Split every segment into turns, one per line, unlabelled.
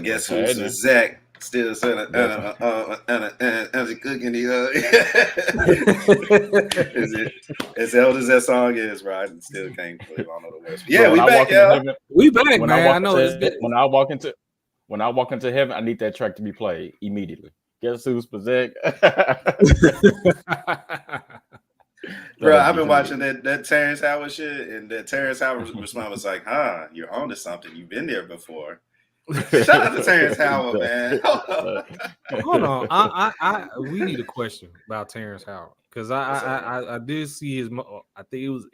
guess who's Zach still sitting and cooking the as old as that song is, right? And still can't believe I know the words. Yeah, we back, y'all.
We back, man. I know it's good.
When I walk into heaven, I need that track to be played immediately. Guess who's Zach?
Bro, I've been watching that Terrence Howard shit, and that Terrence Howard response was like, you're on to something. You've been there before. Shout out to Terrence Howard, man.
Hold on. We need a question about Terrence Howard. Because I did see his, I think it was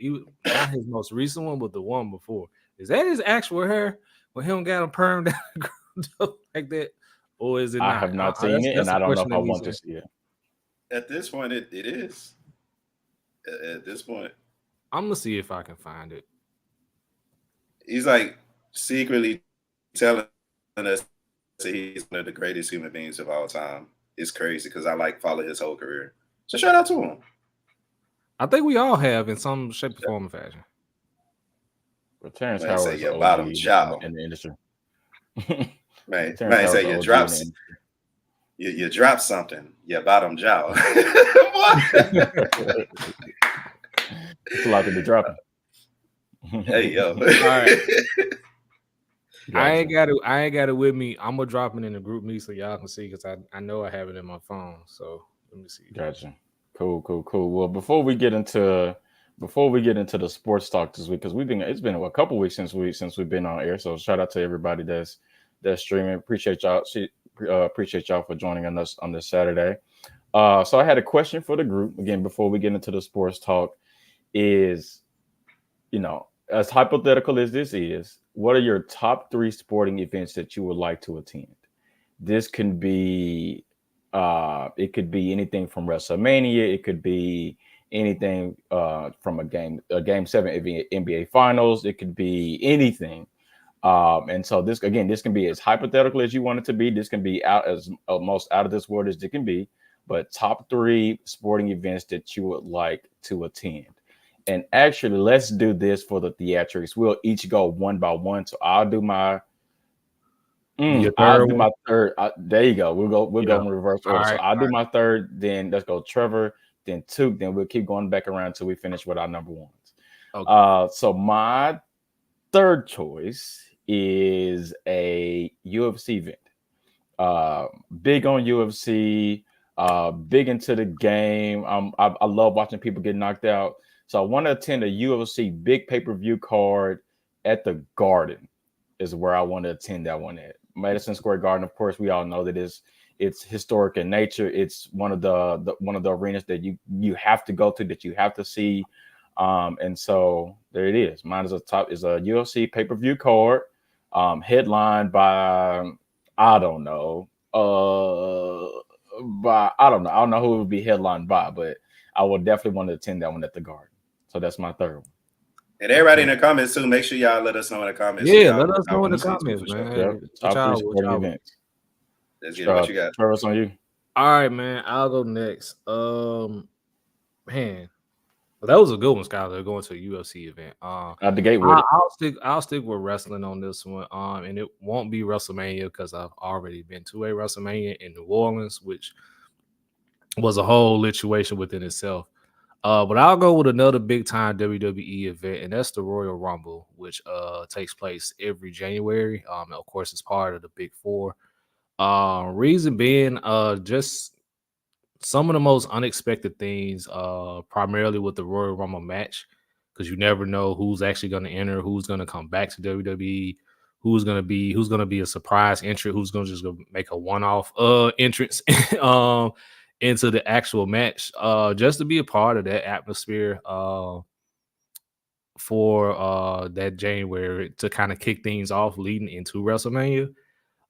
not his most recent one, but the one before. Is that his actual hair when him got him permed like that? Or is it not?
I have not seen it, and I don't know if I want to see it.
At this point, it is. At this point,
I'm gonna see if I can find it.
He's like secretly telling us that he's one of the greatest human beings of all time. It's crazy because I follow his whole career. So shout out to him.
I think we all have in some shape, form, or fashion.
But Terrence Howard
say your bottom jaw
in the industry.
Man say you drop you drop something, your bottom jaw.
It's a lot to be dropping.
Hey yo.
All right. I ain't got it with me. I'm gonna drop it in the group me so y'all can see because I know I have it in my phone. So let me see.
Gotcha. Cool. Well, before we get into the sports talk this week, because it's been a couple weeks since we've been on air. So shout out to everybody that's streaming. Appreciate y'all for joining us on this Saturday. So I had a question for the group again before we get into the sports talk. Is, as hypothetical as this is, what are your top 3 sporting events that you would like to attend? This can be, it could be anything from WrestleMania. It could be anything from a game 7 NBA Finals. It could be anything. And so this can be as hypothetical as you want it to be. This can be as most out of this world as it can be. But top 3 sporting events that you would like to attend. And actually, let's do this for the theatrics. We'll each go one by one. So I'll do my third. There you go. We'll go in reverse order. So I'll do my third. Then let's go Trevor. Then 2. Then we'll keep going back around until we finish with our number 1s. Okay. So my third choice is a UFC event. Big on UFC. Big into the game. I love watching people get knocked out. So I want to attend a UFC big pay-per-view card at the Garden is where I want to attend that one at. Madison Square Garden, of course, we all know that it's historic in nature. It's one of the arenas that you have to go to, that you have to see. And so there it is. Mine is a UFC pay-per-view card, headlined by I don't know who it would be headlined by, but I will definitely want to attend that one at the Garden. So that's my third one.
And everybody in the comments too, make sure y'all let us know in the comments.
Yeah, let us know in the comments, man.
Yep. Top 3 sporting events.
Let's get what you got.
Trevor's on you.
All right, man. I'll go next. Man, well, that was a good one, Skyler, going to a UFC event.
At the gate with
I'll stick with wrestling on this one. And it won't be WrestleMania because I've already been to a WrestleMania in New Orleans, which was a whole situation within itself. But I'll go with another big time WWE event, and that's the Royal Rumble, which takes place every January. Of course, it's part of the Big Four. Reason being, just some of the most unexpected things, primarily with the Royal Rumble match, because you never know who's actually going to enter, who's going to come back to WWE, who's going to be a surprise entrant, who's going to just make a one-off entrance into the actual match, just to be a part of that atmosphere for that January to kind of kick things off leading into WrestleMania.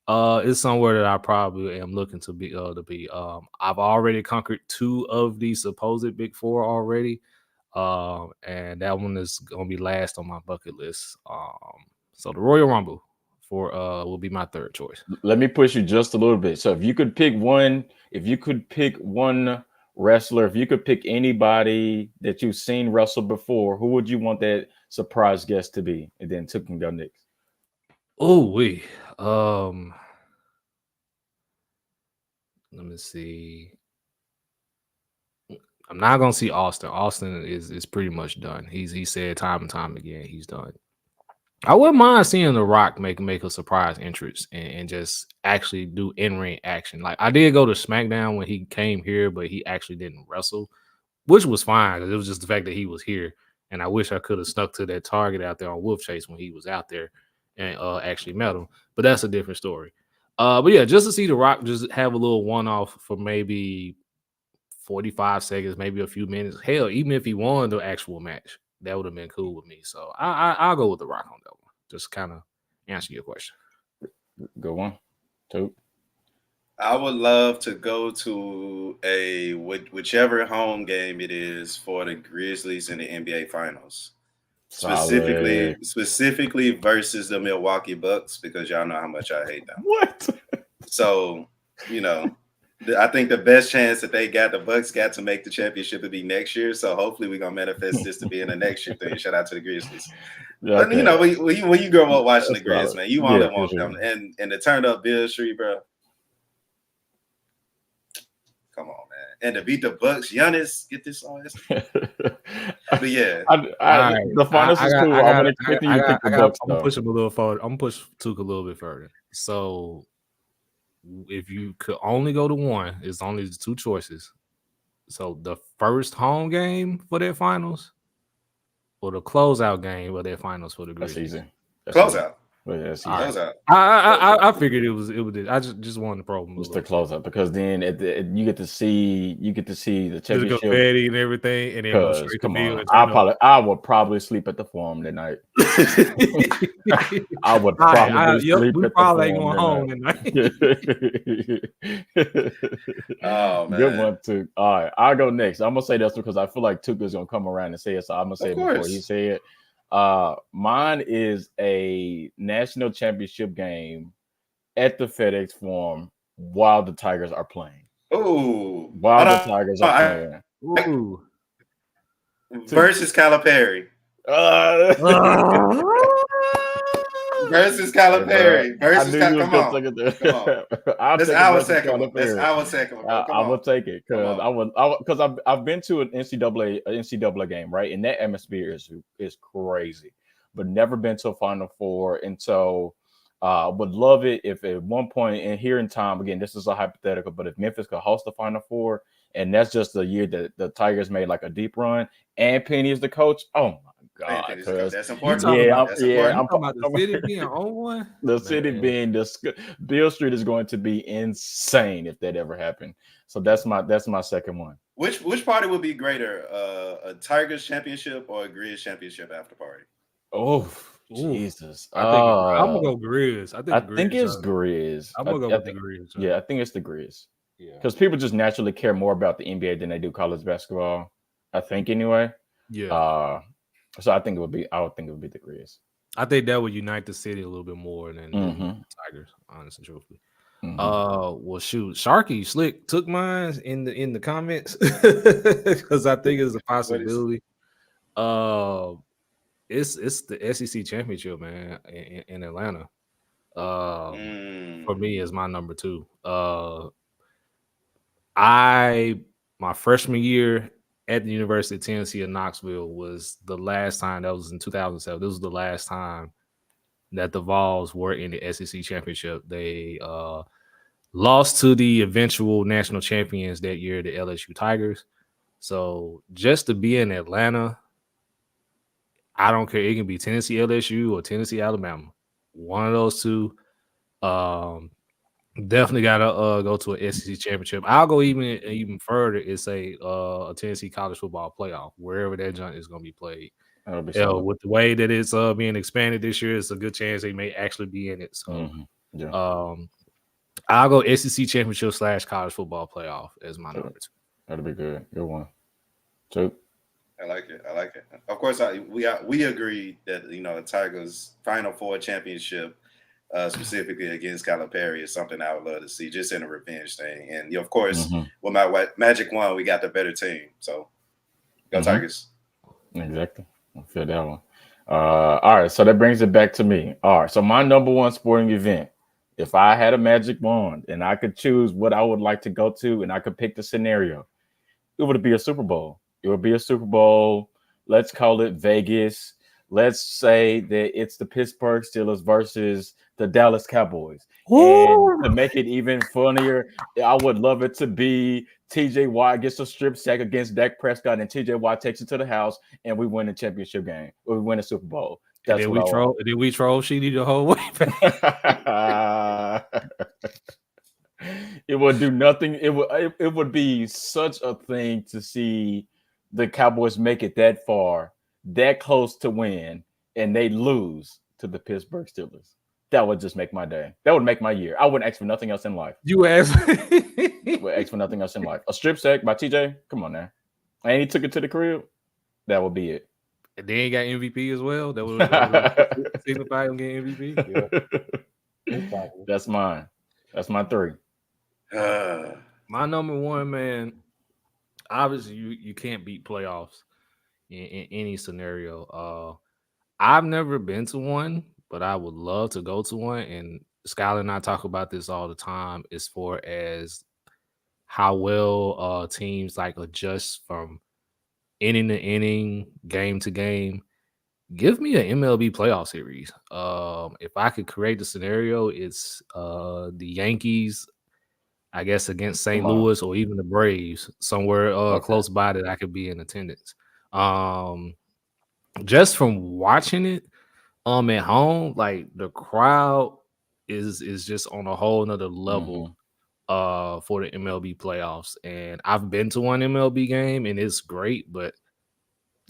It's somewhere that I probably am looking to be. I've already conquered 2 of the supposed Big Four already, and that one is gonna be last on my bucket list. So the Royal Rumble will be my third choice.
Let me push you just a little bit. So if you could pick one wrestler, if you could pick anybody that you've seen wrestle before, who would you want that surprise guest to be? And then Took can go next.
Oh, Let me see. I'm not gonna see Austin. Austin is pretty much done. He said time and time again he's done. I wouldn't mind seeing The Rock make a surprise entrance and just actually do in-ring action. Like I did go to SmackDown when he came here, but he actually didn't wrestle, which was fine because it was just the fact that he was here. And I wish I could have stuck to that target out there on Wolf Chase when he was out there and actually met him. But that's a different story. But yeah, just to see The Rock just have a little one-off for maybe 45 seconds, maybe a few minutes. Hell, even if he won the actual match, that would have been cool with me. So I'll go with The Rock on that one. Just kind of answer your question.
Good one. Two.
I would love to go to whichever home game it is for the Grizzlies in the NBA Finals. Specifically versus the Milwaukee Bucks, because y'all know how much I hate them.
What?
So, I think the best chance that the Bucks got to make the championship would be next year. So hopefully we're gonna manifest this to be in the next year thing. Shout out to the Grizzlies. Yeah, okay. But when you grow up watching the Grizz, man, you only want them. And to turn up Bill Street, bro. Come on, man. And to beat the Bucks, Giannis, get this on. But yeah.
The finals is cool. I'm expecting you to pick the Bucks.
I'm gonna push him a little forward. I'm gonna push Tuka a little bit further. So if you could only go to one, it's only the two choices. So the first home game for their finals or the closeout game for their finals for the Grizzlies.
That's easy.
Closeout.
Closeout.
I figured it was. I just wanted the problem.
It's the closeout because then you get to see the championship
confetti and everything, and then go straight to me.
I would probably sleep at the Forum that night. I would probably sleep at the Forum. Ain't going home tonight. Oh man, good one too. All right, I'll go next. I'm gonna say this because I feel like Tuka's gonna come around and say it, so I'm gonna say it before he say it. Mine is a national championship game at the FedEx Forum while the Tigers are playing.
Oh,
while the Tigers are playing.
Ooh. Versus Calipari. Versus Calipari. Come on. That's our second one. I
will take it because I've been to an NCAA game, right? And that atmosphere is crazy, but never been to a Final Four. And so would love it if at one point and here in time, again, this is a hypothetical, but if Memphis could host the Final Four, and that's just the year that the Tigers made like a deep run and Penny is the coach. Oh my God,
that's important.
I'm talking about the city being on one.
City being Beale Street is going to be insane if that ever happened. So that's my second one.
Which party would be greater, a Tigers championship or a Grizz championship after party?
Oh Jesus!
I'm gonna go Grizz. I
think it's Grizz.
I'm gonna go with the Grizz.
Yeah, I think it's the Grizz.
Yeah,
because people just naturally care more about the NBA than they do college basketball. I think anyway.
Yeah.
So I would think it would be the Grizz.
I think that would unite the city a little bit more than the Tigers, honestly, truthfully. Well, shoot, Sharky Slick took mine in the comments because I think it's a possibility. It's the SEC championship, man, in Atlanta. For me, is my number two. My freshman year at the University of Tennessee in Knoxville was the last time. That was in 2007. This was the last time that the Vols were in the SEC championship. They lost to the eventual national champions that year, the LSU Tigers. So just to be in Atlanta, I don't care. It can be Tennessee LSU or Tennessee Alabama. One of those two. Definitely gotta go to an SEC championship. I'll go even further and say a Tennessee college football playoff, wherever that joint is going to be played. With the way that it's being expanded this year, it's a good chance they may actually be in it. So, I'll go SEC championship / college football playoff as my number two.
That'll be good. Good one. Two.
I like it. Of course, we agreed that the Tigers Final Four championship. Specifically against Calipari is something I would love to see, just in a revenge thing. And of course, with my Magic won, we got the better team. So, go Tigers.
Exactly. I feel that one. All right, so that brings it back to me. All right, so my number one sporting event if I had a magic wand and I could choose what I would like to go to and I could pick the scenario, it would be a Super Bowl. It would be a Super Bowl. Let's call it Vegas. Let's say that it's the Pittsburgh Steelers versus the Dallas Cowboys.
Ooh.
And to make it even funnier, I would love it to be TJ Watt gets a strip sack against Dak Prescott, and TJ Watt takes it to the house, and we win the championship game. Or we win the Super Bowl.
That's what we troll Sheedy the whole way back.
It would do nothing. It would be such a thing to see the Cowboys make it that far, that close to win, and they lose to the Pittsburgh Steelers. That would just make my day. That would make my year. I wouldn't ask for nothing else in life.
You asked.
Would ask for nothing else in life. A strip sack by TJ. Come on now. And he took it to the crib. That would be it.
And then he got MVP as well. That would signify him getting MVP.
Yeah. That's mine. That's my 3.
My number 1, man. Obviously, you can't beat playoffs in any scenario. I've never been to one, but I would love to go to one. And Skylar and I talk about this all the time as far as how well teams like adjust from inning to inning, game to game. Give me an MLB playoff series. If I could create the scenario, it's the Yankees, I guess, against St. Louis or even the Braves, somewhere close by that I could be in attendance. Just from watching it at home, like the crowd is just on a whole nother level for the MLB playoffs. And I've been to one MLB game and it's great, but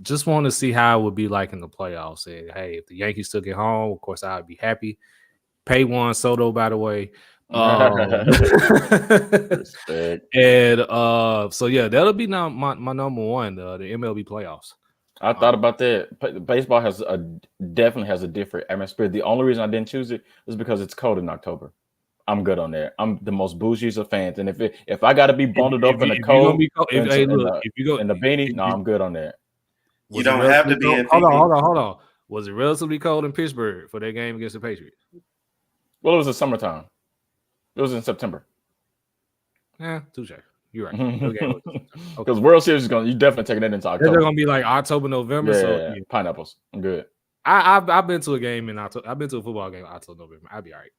just want to see how it would be like in the playoffs. And hey, if the Yankees took it home, of course I'd be happy. Pay Juan Soto, by the way. And so yeah, that'll be now my number 1, the MLB playoffs.
I thought about that. Baseball definitely has a different atmosphere. The only reason I didn't choose it is because it's cold in October. I'm good on that. I'm the most bougie of fans, and if I got to be bundled up in the cold, if you go in the beanie, no, I'm good on that.
You don't have to be in.
Hold on. Was it relatively cold in Pittsburgh for that game against the Patriots?
Well, it was in summertime. It was in September.
Yeah, touche. You're right.
Because World Series is you definitely taking that into October.
They're gonna be like October, November.
Yeah. Pineapples. I'm good.
I've been to a game in October. I've been to a football game in October, November. I'll be all right.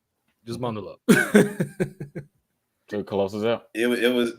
Just bundle up.
So close as out.
It was.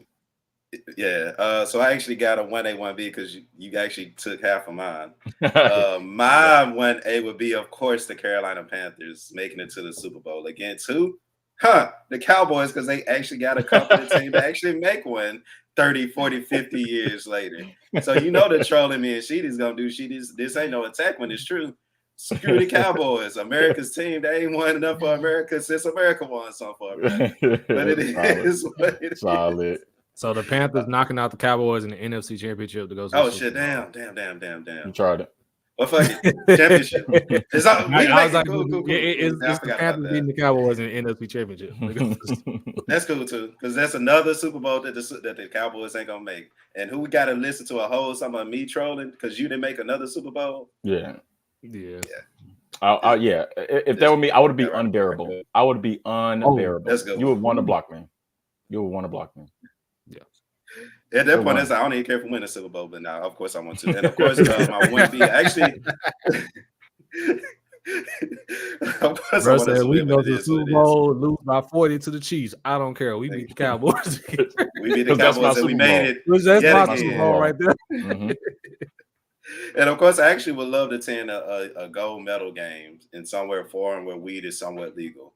Yeah. So I actually got a 1A, 1B because you actually took half of mine. My 1A would be, of course, the Carolina Panthers making it to the Super Bowl again. 2, the Cowboys, because they actually got a competent team to actually make one 30, 40, 50 years later. So you know the trolling me and Sheedy's gonna do. This ain't no attack when it's true. Screw the Cowboys, America's team. They ain't won enough for America since America won something for America. But it is what it
solid.
Is.
So the Panthers knocking out the Cowboys in the NFC Championship to go.
Oh shit! Damn!
You tried it.
Well, fuck it. Championship. It's the
Panthers beating the Cowboys in the NFC Championship.
That's cool too, because that's another Super Bowl that the Cowboys ain't gonna make. And who we got to listen to a whole some of me trolling because you didn't make another Super Bowl?
Yeah.
Yeah.
Yeah. If that were me, I would be unbearable. I would be unbearable.
Let's go.
You would want to block me.
Yeah.
At that point, I don't even care if we win a Super Bowl, but now, of course, I want to. And of course, my 1B actually. Of course,
Bro said we go to the Super Bowl, lose by 40 to the Chiefs. I don't care. We beat the Cowboys.
We beat the Cowboys and we made it.
That's my Super Bowl right there.
Mm-hmm.
And of course, I actually would love to attend a gold medal game in somewhere foreign where weed is somewhat legal.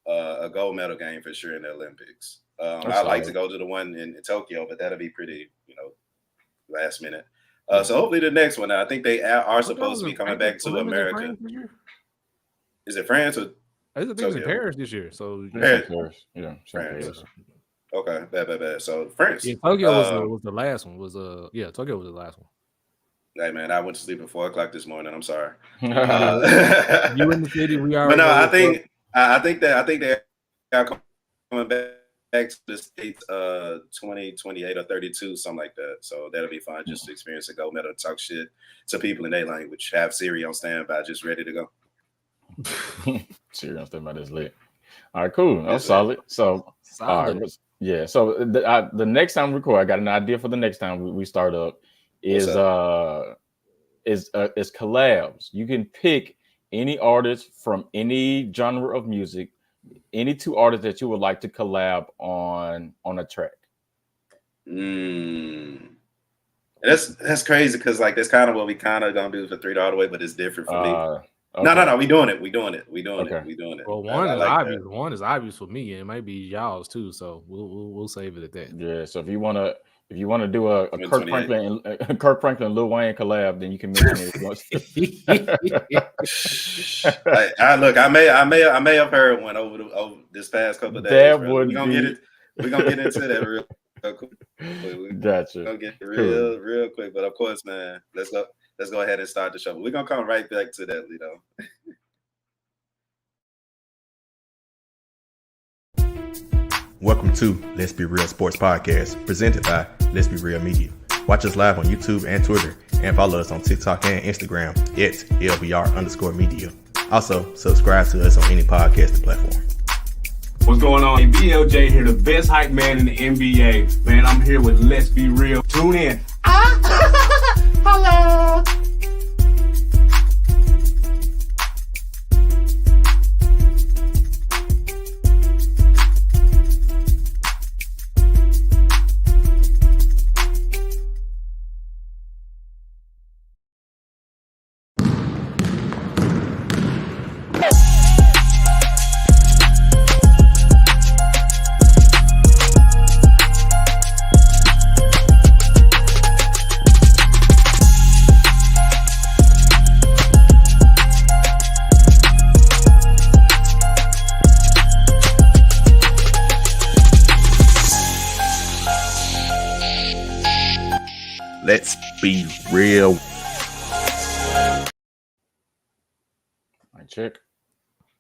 A gold medal game for sure in the Olympics. I'd like to go to the one in Tokyo, but that'll be pretty, last minute. So hopefully the next one. I think they are supposed to be coming back to America. Is it France or?
I think it's in Paris this year. So
Paris. Yeah,
France. Okay, bad. So France.
Yeah, Tokyo was the last one. Tokyo was the last one.
Hey man, I went to sleep at 4:00 this morning. I'm sorry.
You in the city? We are.
But no, I think they are coming back to the States 28 or 32, something like that. So that'll be fun just to experience a gold medal, talk shit to people in their language, have Siri on standby, just ready to go.
Siri on standby is lit. All right, cool. That's solid. So,
solid.
Yeah. So the next time we record, I got an idea for the next time we start up. Is collabs. You can pick any artist from any genre of music, any two artists that you would like to collab on a track.
That's crazy because like that's kind of what we kind of gonna do for 3 all the way, but it's different for me.
Okay.
No, we doing it.
Well, one is obvious. One is obvious for me, and it might be y'all's too. So we'll save it at that.
Yeah. So if you wanna do a Kirk Franklin and Lil Wayne collab, then you can mention
it. I may have heard one over this past couple of days. We're gonna get into that real quick.
Gotcha.
We're gonna get real quick, but of course, man, let's go ahead and start the show. We're gonna come right back to that,
Welcome to Let's Be Real Sports Podcast, presented by Let's Be Real Media. Watch us live on YouTube and Twitter, and follow us on TikTok and Instagram at LBR_media. Also, subscribe to us on any podcasting platform.
What's going on? BLJ here, the best hype man in the NBA. Man, I'm here with Let's Be Real. Tune in. Hello.
Let's be real.
Check.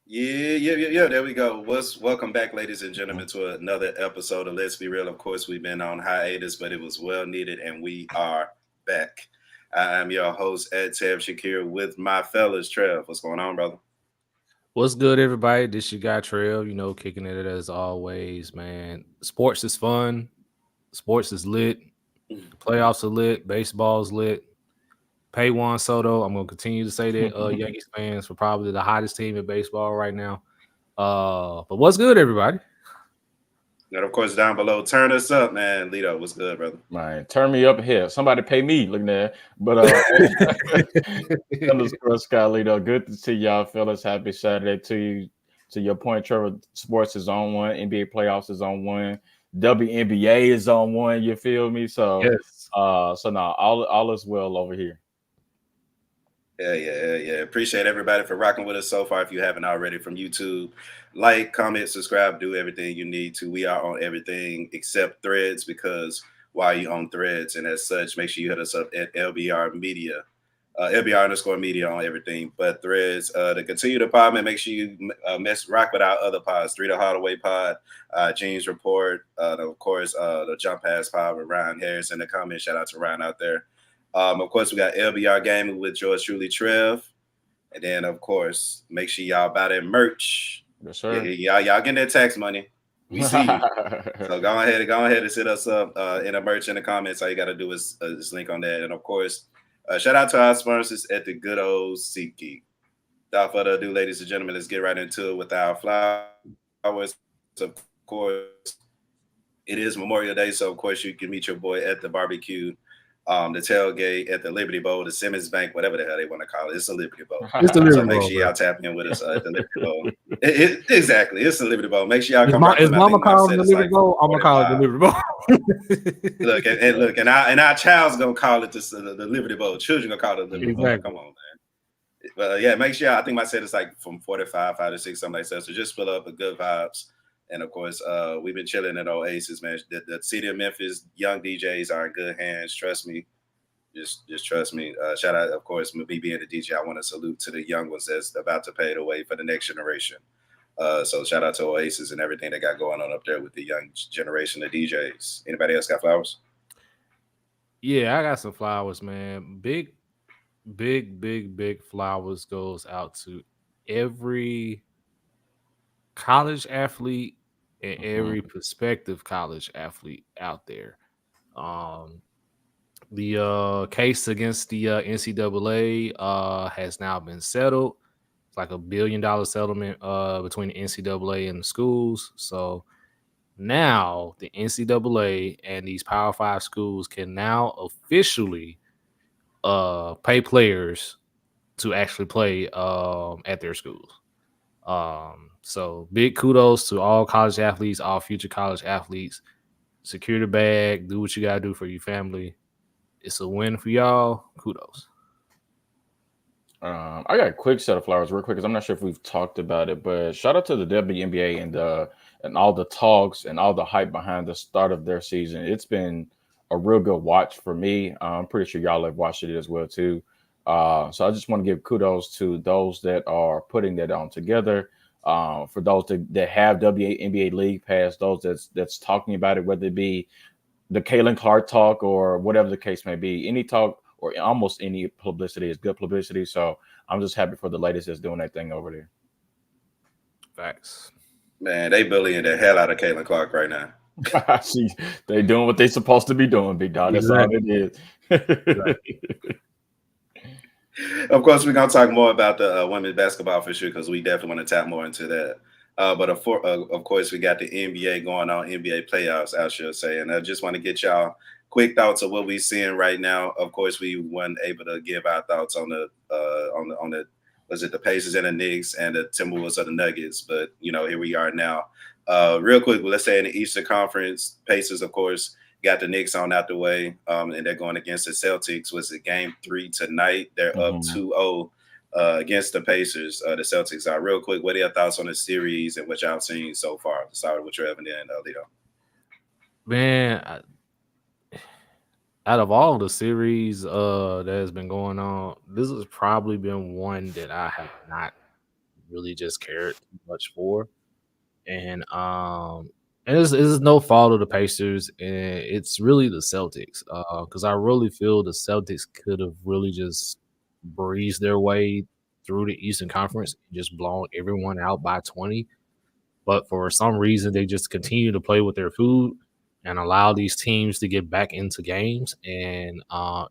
Yeah. There we go. Welcome back, ladies and gentlemen, to another episode of Let's Be Real. Of course, we've been on hiatus, but it was well needed, and we are back. I am your host, Ed Tev Shakir, with my fellas, Trev. What's going on, brother?
What's good, everybody? This your guy, Trev. Kicking it as always, man. Sports is fun. Sports is lit. Playoffs are lit. Baseball's lit. Pay Juan Soto. I'm going to continue to say that Yankees fans for probably the hottest team in baseball right now. But what's good, everybody?
And of course, down below, turn us up, man. Lito, what's good, brother?
Man, turn me up here. Somebody pay me. Look there. But underscore Sky Lito. Good to see y'all, fellas. Happy Saturday to you. To your point, Trevor, sports is on one. NBA playoffs is on one. WNBA is on one. You feel me? So,
yes.
All is well over here.
Yeah. Appreciate everybody for rocking with us so far. If you haven't already, from YouTube, like, comment, subscribe, do everything you need to. We are on everything except Threads, because while you on Threads, and as such, make sure you hit us up at LBR Media, LBR_media on everything but Threads. To continue the pod, man, make sure you rock with our other pods, 3 the Hardaway Pod, Jeans Report, of course, the Jump Pass Pod with Ryan Harris in the comments. Shout out to Ryan out there. Of course, we got LBR Gaming with yours truly, Trev. And then, of course, make sure y'all buy that merch.
Yes, sir.
Y'all getting that tax money. We see you. So go ahead and hit us up in a merch in the comments. All you got to do is link on that. And, of course, shout out to our sponsors at the good old SeatGeek. Without further ado, ladies and gentlemen, let's get right into it with our flowers. Of course, it is Memorial Day, so, of course, you can meet your boy at the barbecue, the tailgate, at the Liberty Bowl, the Simmons Bank, whatever the hell they want to call it. It's a Liberty Bowl. So make sure y'all tap in with us at the Liberty Bowl. Exactly. It's the Liberty Bowl. Make sure y'all come back.
Is Mama calling the Liberty Bowl? I'm going to call it the Liberty Bowl.
look, and our child's going to call it the Liberty Bowl. Children going to call it the Liberty Bowl. Come on, man. But yeah, make sure I think I said it's like from 4 to 6, something like that. So just fill up with good vibes. And of course, we've been chilling at Oasis, man. The city of Memphis, young DJs are in good hands. Trust me. Just trust me. Shout out, of course, me being a DJ. I want to salute to the young ones that's about to pave the way for the next generation. So shout out to Oasis and everything they got going on up there with the young generation of DJs. Anybody else got flowers?
Yeah, I got some flowers, man. Big flowers goes out to every college athlete and every prospective college athlete out there. The case against the NCAA has now been settled. It's like $1 billion settlement between the NCAA and the schools. So now the NCAA and these Power 5 schools can now officially pay players to actually play at their schools. So big kudos to all college athletes, all future college athletes. Secure the bag, do what you gotta do for your family. It's a win for y'all. Kudos.
I got a quick set of flowers real quick because I'm not sure if we've talked about it, but shout out to the WNBA and all the talks and all the hype behind the start of their season. It's been a real good watch for me. I'm pretty sure y'all have watched it as well too. So I just want to give kudos to those that are putting that on together. For those that have WNBA League Pass, those that's talking about it, whether it be the Caitlin Clark talk or whatever the case may be, any talk or almost any publicity is good publicity. So I'm just happy for the ladies that's doing that thing over there.
Facts.
Man, they bullying the hell out of Caitlin Clark right now.
They doing what they supposed to be doing, big dog. That's all it is.
Of course, we're going to talk more about the women's basketball for sure because we definitely want to tap more into that. But of course, we got the NBA going on, NBA playoffs, I should say. And I just want to get y'all quick thoughts of what we're seeing right now. Of course, we weren't able to give our thoughts on the was it the Pacers and the Knicks and the Timberwolves or the Nuggets? But, here we are now. Real quick, let's say in the Eastern Conference, Pacers, of course, got the Knicks on out the way, and they're going against the Celtics. Was it game 3 tonight? They're up 2-0 against the Pacers. The Celtics are. Real quick, what are your thoughts on the series and what y'all seen so far? Sorry, what you're having in, Lito.
Man, out of all the series that has been going on, this has probably been one that I have not really just cared too much for. And it's no fault of the Pacers, and it's really the Celtics. Because I really feel the Celtics could have really just breezed their way through the Eastern Conference and just blown everyone out by 20. But for some reason, they just continue to play with their food and allow these teams to get back into games. And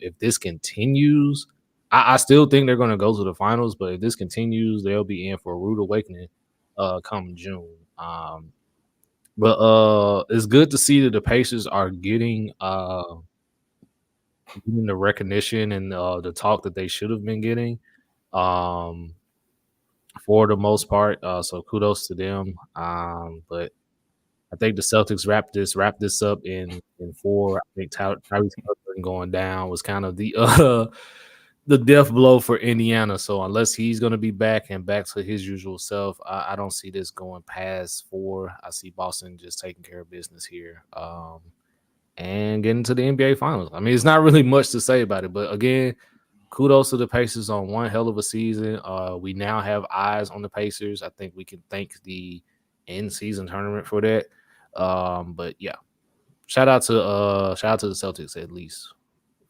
if this continues, I still think they're going to go to the finals. But if this continues, they'll be in for a rude awakening come June. But it's good to see that the Pacers are getting the recognition and the talk that they should have been getting for the most part. So kudos to them. But I think the Celtics wrap this up in 4. I think Tyrese going down was kind of the death blow for Indiana. So unless he's going to be back to his usual self, I don't see this going past 4. I see Boston just taking care of business here and getting to the NBA Finals. I mean, it's not really much to say about it, but again, kudos to the Pacers on one hell of a season. We now have eyes on the Pacers. I think we can thank the in-season tournament for that. But yeah, shout out to the Celtics at least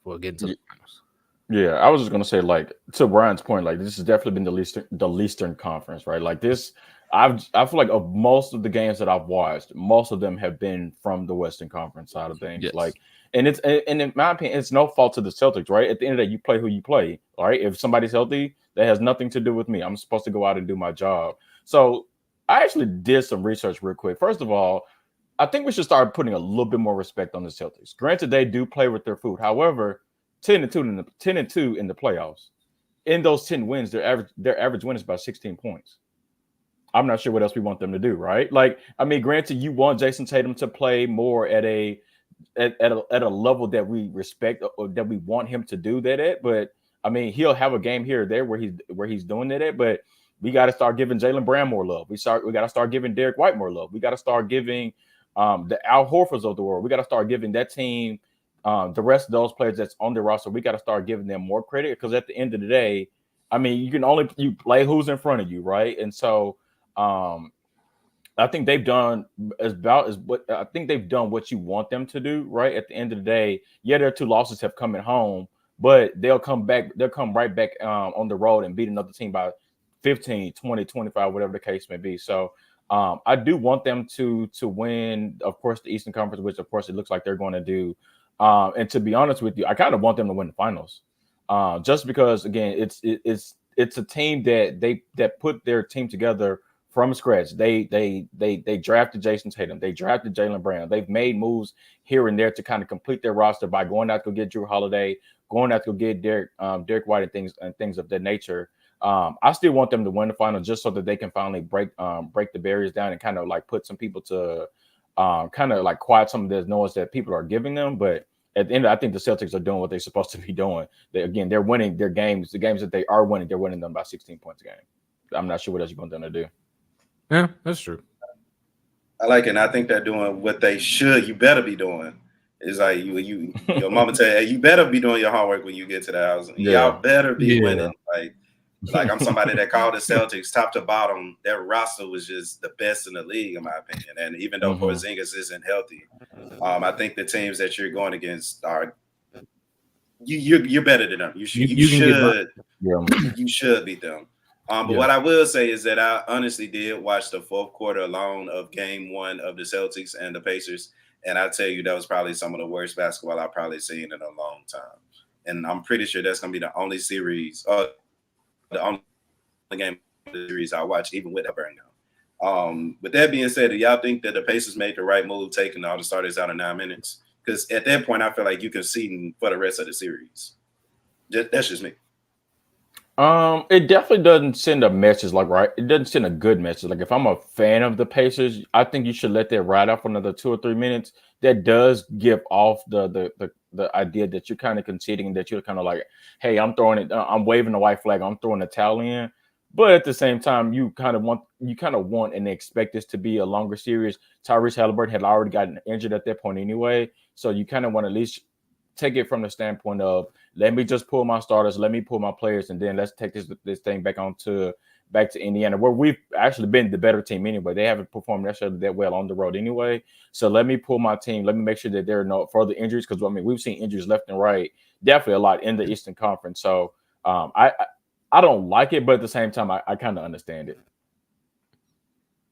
for getting to the finals.
Yeah, I was just gonna say, like, to Brian's point, like, this has definitely been the Eastern Conference, right? Like this, I feel like of most of the games that I've watched, most of them have been from the Western Conference side of things.
Yes.
Like, and in my opinion, it's no fault to the Celtics, right? At the end of the day, you play who you play, all right? If somebody's healthy, that has nothing to do with me. I'm supposed to go out and do my job. So I actually did some research real quick. First of all, I think we should start putting a little bit more respect on the Celtics. Granted, they do play with their food. However, 10-2 in the playoffs. In those 10 wins, their average win is about 16 points. I'm not sure what else we want them to do, right? Like, I mean, granted, you want Jason Tatum to play more at a level that we respect or that we want him to do that at. But I mean, he'll have a game here or there where he's doing that at. But we got to start giving Jaylen Brown more love. We got to start giving Derek White more love. We got to start giving the Al Horfords of the world. We got to start giving that team. The rest of those players that's on the roster, we got to start giving them more credit because at the end of the day, I mean, you play who's in front of you, right? And so, I think they've done what you want them to do, right? At the end of the day, yeah, their 2 losses have come at home, but they'll come right back on the road and beat another team by 15, 20, 25, whatever the case may be. So, I do want them to win, of course, the Eastern Conference, which of course it looks like they're going to do. And to be honest with you, I kind of want them to win the finals, just because again, it's a team that put their team together from scratch. They drafted Jason Tatum, they drafted Jaylen Brown, they've made moves here and there to kind of complete their roster by going out to go get Drew Holiday, going out to go get Derek White and things of that nature. I still want them to win the final just so that they can finally break the barriers down and kind of like put some people to kind of like quiet some of the noise that people are giving them. But at the end, I think the Celtics are doing what they're supposed to be doing. They're winning their games. The games that they are winning, they're winning them by 16 points a game. I'm not sure what else you're going to do.
Yeah, that's true.
I like it. And I think they're doing what they should. You better be doing. It's like your mama tell you, hey, you better be doing your homework when you get to the house. Y'all better be winning. Like I'm somebody that called the Celtics top to bottom. Their roster was just the best in the league, in my opinion. And even though Porzingis isn't healthy, I think the teams that you're going against are you're better than them. You should beat them. But what I will say is that I honestly did watch the fourth quarter alone of Game 1 of the Celtics and the Pacers, and I tell you that was probably some of the worst basketball I've probably seen in a long time. And I'm pretty sure that's going to be the only series. The only game of the series I watch, even with that burn down. With that being said, do y'all think that the Pacers made the right move taking all the starters out of 9 minutes? Because at that point, I feel like you can see them for the rest of the series. That's just me.
It definitely doesn't send a message it doesn't send a good message. Like if I'm a fan of the Pacers, I think you should let that ride out for another 2 or 3 minutes. That does give off the idea that you're kind of conceding, that you're kind of like, hey, I'm waving the white flag, I'm throwing the towel in. But at the same time, you kind of want and expect this to be a longer series. Tyrese Halliburton had already gotten injured at that point anyway, so you kind of want to at least take it from the standpoint of, let me just pull my starters, let me pull my players, and then let's take this thing back to Indiana, where we've actually been the better team anyway. They haven't performed necessarily that well on the road anyway. So let me pull my team. Let me make sure that there are no further injuries, because we've seen injuries left and right, definitely a lot in the Eastern Conference. So I don't like it, but at the same time, I kind of understand it.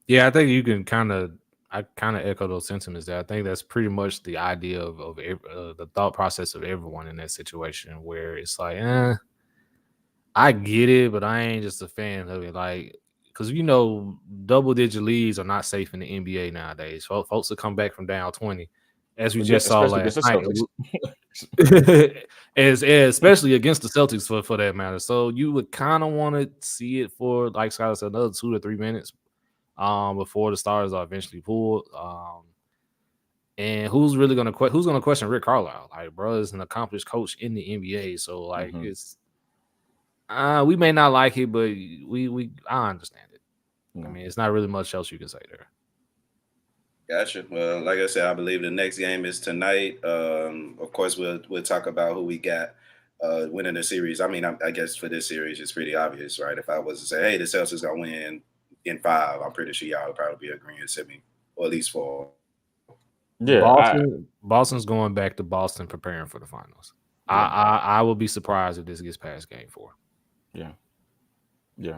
Yeah, I think you can kind of echo those sentiments there. I think that's pretty much the idea of the thought process of everyone in that situation, where it's like, I get it, but I ain't just a fan of it. Like, because double-digit leads are not safe in the NBA nowadays. Folks will come back from down 20, as we just saw last night. Especially against the Celtics for that matter. So you would kind of want to see it for, like Scott said, another 2 to 3 minutes before the starters are eventually pulled. And who's gonna question Rick Carlisle? Like, bro is an accomplished coach in the NBA, so like it's we may not like it, but I understand it. I mean, it's not really much else you can say there.
Gotcha. Well, like I said, I believe the next game is tonight. Of course, we'll talk about who we got winning the series. I mean, I guess for this series, it's pretty obvious, right? If I was to say, hey, the Celtics gonna win in 5, I'm pretty sure y'all would probably be agreeing to me, or at least 4.
Yeah, Boston's going back to Boston, preparing for the finals. Yeah. I will be surprised if this gets past Game 4.
Yeah.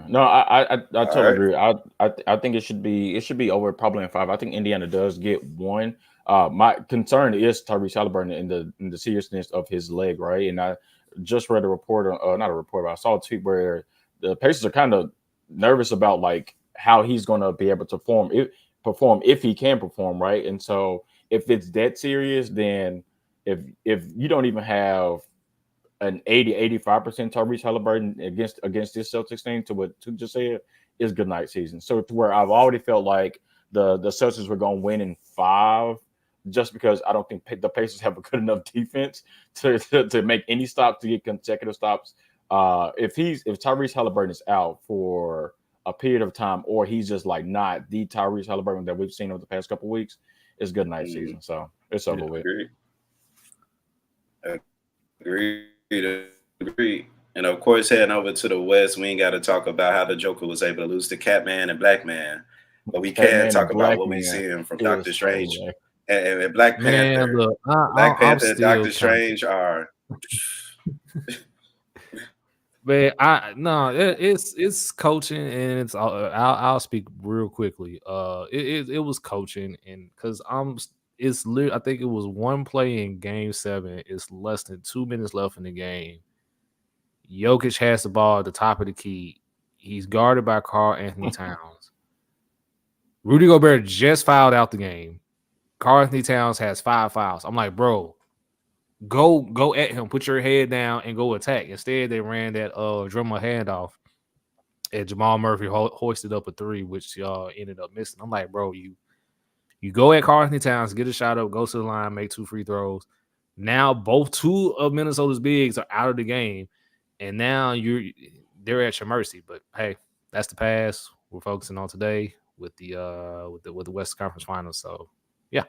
No, I totally agree. I think it should be over probably in 5. I think Indiana does get 1. My concern is Tyrese Halliburton in the seriousness of his leg, right? And I just read a report, not a report, but I saw a tweet where the Pacers are kind of nervous about like how he's going to be able to perform if he can perform, right? And so if it's that serious, then if you don't even have an 80-85% Tyrese Halliburton against this Celtics team, to what Tuke just said, is good night season. So to where I've already felt like the Celtics were going to win in 5, just because I don't think the Pacers have a good enough defense to make any stops, to get consecutive stops. If Tyrese Halliburton is out for a period of time, or he's just like not the Tyrese Halliburton that we've seen over the past couple of weeks, it's good night season. So it's over with.
Agreed. And of course, heading over to the West, we ain't got to talk about how the Joker was able to lose to Catman and Black Man, but we can talk about what we see from Doctor Strange and Black Panther.
Look,
Black Panther and Doctor Strange are
Man, it's coaching, and it's I'll speak real quickly. It was coaching, and because I think it was one play in Game 7. It's less than 2 minutes left in the game. Jokic has the ball at the top of the key. He's guarded by Karl Anthony Towns. Rudy Gobert just fouled out the game. Karl Anthony Towns has 5 fouls. I'm like, bro, go at him. Put your head down and go attack. Instead, they ran that drummer handoff, and Jamal Murphy hoisted up a 3, which y'all ended up missing. I'm like, bro, you go at Karl Anthony Towns, get a shot up, go to the line, make 2 free throws. Now two of Minnesota's bigs are out of the game, and now they're at your mercy. But hey, that's the past. We're focusing on today with the West Conference Finals. So yeah,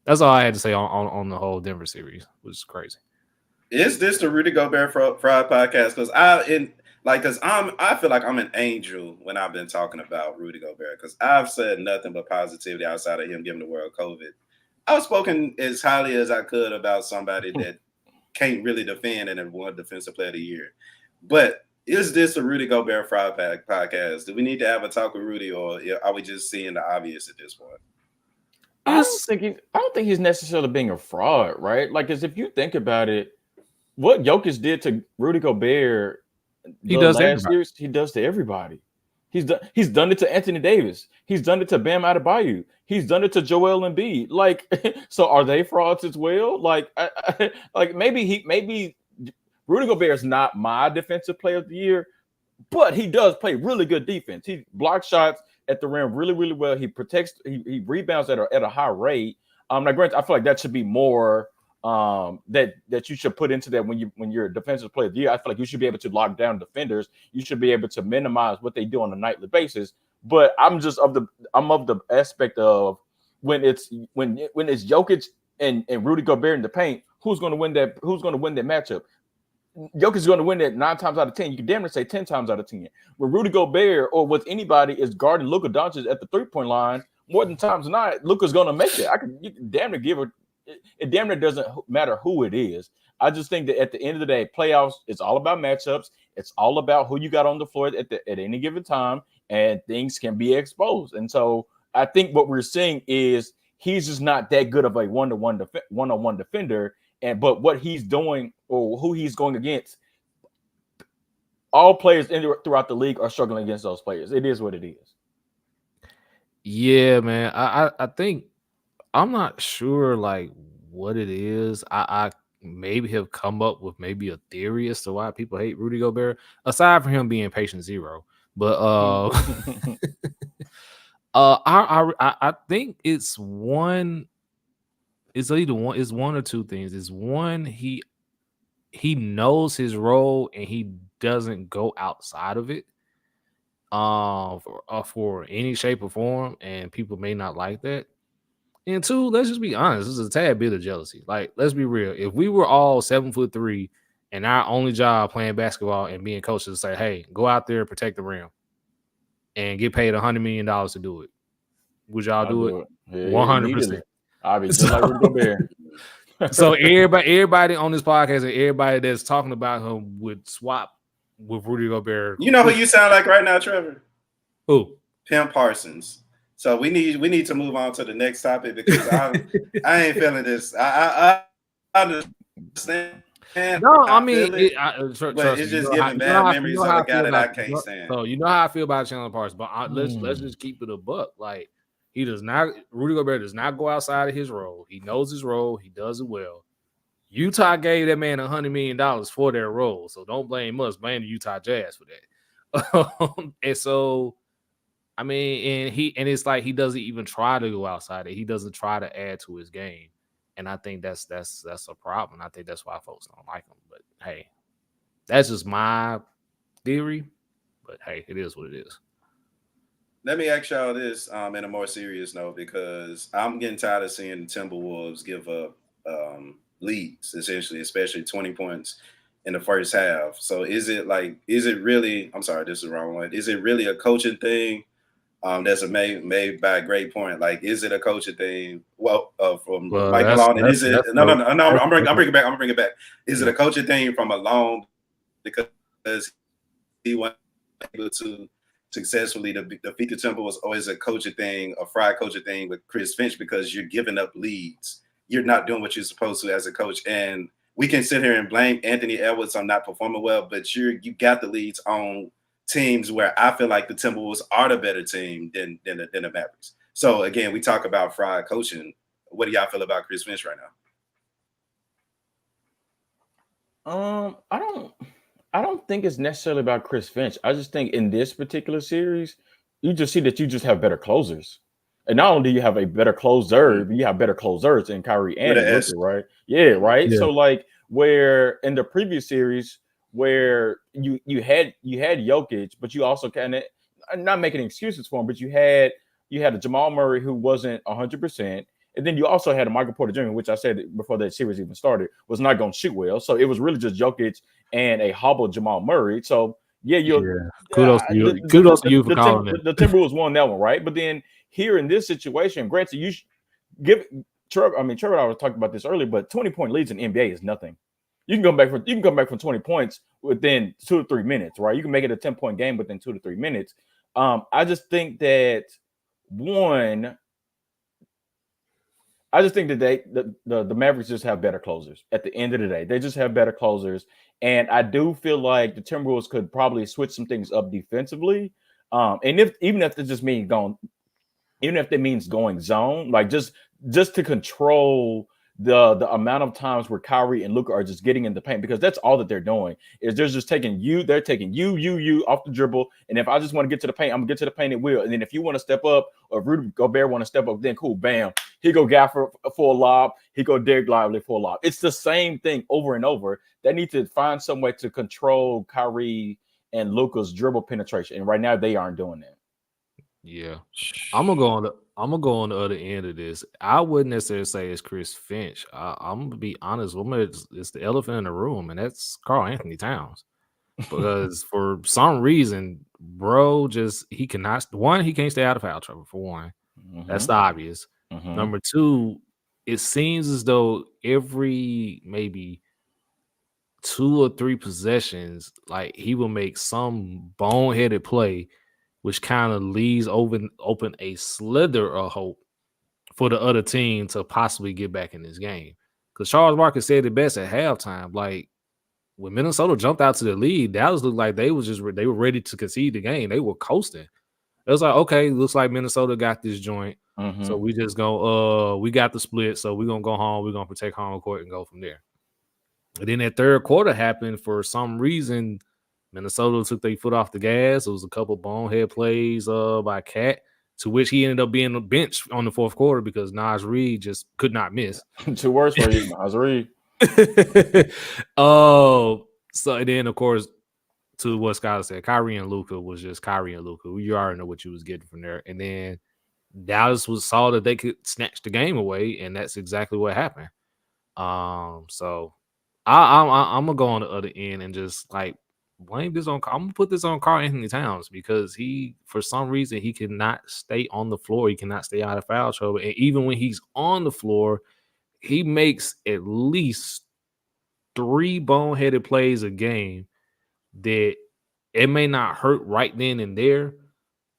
that's all I had to say on the whole Denver series, which is crazy.
Is this the Rudy Gobert Fried podcast? Because I feel like I'm an angel when I've been talking about Rudy Gobert, because I've said nothing but positivity outside of him giving the world COVID. I've spoken as highly as I could about somebody that can't really defend and have won Defensive Player of the Year. But is this a Rudy Gobert Fried podcast? Do we need to have a talk with Rudy, or are we just seeing the obvious at this point?
I don't think he's necessarily being a fraud, right? Like, as if you think about it, what Jokic did to Rudy Gobert, he does to everybody. He's done it to Anthony Davis. He's done it to Bam Adebayo. He's done it to Joel Embiid. Like, so are they frauds as well? Like, like maybe Rudy Gobert is not my Defensive Player of the Year, but he does play really good defense. He blocks shots at the rim really, really well. He protects. He rebounds at a high rate. Now, granted, I feel like that should be more. That you should put into that when you're a Defensive Player of the Year. I feel like you should be able to lock down defenders. You should be able to minimize what they do on a nightly basis. But I'm of the aspect of when it's Jokic and Rudy Gobert in the paint, who's going to win that matchup? Jokic is going to win that 9 times out of 10. You can damn near say 10 times out of 10. When Rudy Gobert or with anybody is guarding Luka Doncic at the 3-point line, more than times than not, Luka's going to make it. You can damn near give it. It damn near doesn't matter who it is. I just think that at the end of the day, playoffs, it's all about matchups. It's all about who you got on the floor at any given time, and things can be exposed. And so I think what we're seeing is he's just not that good of a one-on-one defender. But what he's doing or who he's going against, all players throughout the league are struggling against those players. It is what it is.
Yeah, man. I think I'm not sure like what it is. I maybe have come up with maybe a theory as to why people hate Rudy Gobert, aside from him being patient zero. But I think it's one. It's either one. It's one or two things. It's one, he knows his role and he doesn't go outside of it for any shape or form, and people may not like that. And two, let's just be honest, this is a tad bit of jealousy. Like, let's be real. If we were all 7'3" and our only job playing basketball and being coaches to say, hey, go out there and protect the rim and get paid $100 million to do it, would y'all do it? 100%.
I'll be just like Rudy Gobert.
So everybody on this podcast and everybody that's talking about him would swap with Rudy Gobert.
You know who you sound like right now, Trevor?
Who?
Pimp Parsons. So we need to move on to the next topic, because I ain't feeling this. I understand.
No, I mean,
but it's just giving bad memories of a guy that I can't stand.
So you know how I feel about Chandler Parsons, but let's just keep it a buck. Like, Rudy Gobert does not go outside of his role. He knows his role. He does it well. Utah gave that man $100 million for their role, so don't blame us. Blame the Utah Jazz for that. And so, I mean, and it's like he doesn't even try to go outside it. He doesn't try to add to his game, and I think that's a problem. I think that's why folks don't like him. But hey, that's just my theory. But hey, it is what it is.
Let me ask y'all this in a more serious note, because I'm getting tired of seeing the Timberwolves give up leads, essentially, especially 20 points in the first half. So is it really, I'm sorry, this is the wrong one. Is it really a coaching thing? That's made by a great point. Like, is it a coaching thing? From Mike Malone. Is it? No. I'm bringing it back. Is it a coaching thing from Malone because he wasn't able to successfully defeat the Timberwolves always a coaching thing, a fried coaching thing with Chris Finch because you're giving up leads. You're not doing what you're supposed to as a coach. And we can sit here and blame Anthony Edwards on not performing well, but you got the leads on teams where I feel like the Timberwolves are the better team than the Mavericks. So again, we talk about fried coaching. What do y'all feel about Chris Finch right
now? I don't think it's necessarily about Chris Finch. I just think in this particular series, you just see that you just have better closers. And not only do you have a better closer, but you have better closers in Kyrie and Luka, right? Yeah, right. Yeah. So like where in the previous series where you had Jokic, but you also kind of not making excuses for him, but you had a Jamal Murray who wasn't 100%. And then you also had a Michael Porter Jr., which I said before that series even started, was not going to shoot well. So it was really just Jokic and a hobbled Jamal Murray. So,
kudos to you. Kudos to you for calling it.
The Timberwolves won that one, right? But then here in this situation, granted, you give Trevor. I mean, Trevor and I was talking about this earlier, but 20-point leads in NBA is nothing. You can come back from 20 points within 2 to 3 minutes, right? You can make it a 10-point game within 2 to 3 minutes. I just think that the Mavericks just have better closers at the end of the day. They just have better closers. And I do feel like the Timberwolves could probably switch some things up defensively. And even if it just means going zone, like just to control the amount of times where Kyrie and Luka are just getting in the paint, because that's all that they're doing is they're just taking you off the dribble. And if I just want to get to the paint, I'm gonna get to the paint at will. And then if you want to step up, or if Rudy Gobert want to step up, then cool, bam, he go Gaffer for a lob, he go Derek Lively for a lob. It's the same thing over and over. They need to find some way to control Kyrie and Luka's dribble penetration, and right now they aren't doing that.
Yeah, I'm gonna go on the other end of this. I wouldn't necessarily say it's Chris Finch. I'm gonna be honest. It's the elephant in the room, and that's Karl Anthony Towns. Because for some reason, bro, he can't stay out of foul trouble. For one, that's the obvious. Number two, it seems as though every maybe 2 or 3 possessions, like he will make some boneheaded play, which kind of leaves open a slither of hope for the other team to possibly get back in this game. Because Charles Barkley said it best at halftime. Like, when Minnesota jumped out to the lead, Dallas looked like they were ready to concede the game. They were coasting. It was like, okay, looks like Minnesota got this joint. So we just go, we got the split, so we're going to go home. We're going to protect home court and go from there. And then that third quarter happened. For some reason, Minnesota took their foot off the gas. It was a couple bonehead plays by Cat, to which he ended up being on the bench on the fourth quarter because Naz Reid just could not miss.
2 words for you, Naz Reid.
So then, of course, to what Scott said, Kyrie and Luka was just Kyrie and Luka. You already know what you was getting from there. And then Dallas saw that they could snatch the game away, and that's exactly what happened. So I'm gonna go on the other end and just like blame this on. I'm gonna put this on Karl Anthony Towns because for some reason, he cannot stay on the floor. He cannot stay out of foul trouble, and even when he's on the floor, he makes at least 3 boneheaded plays a game that it may not hurt right then and there,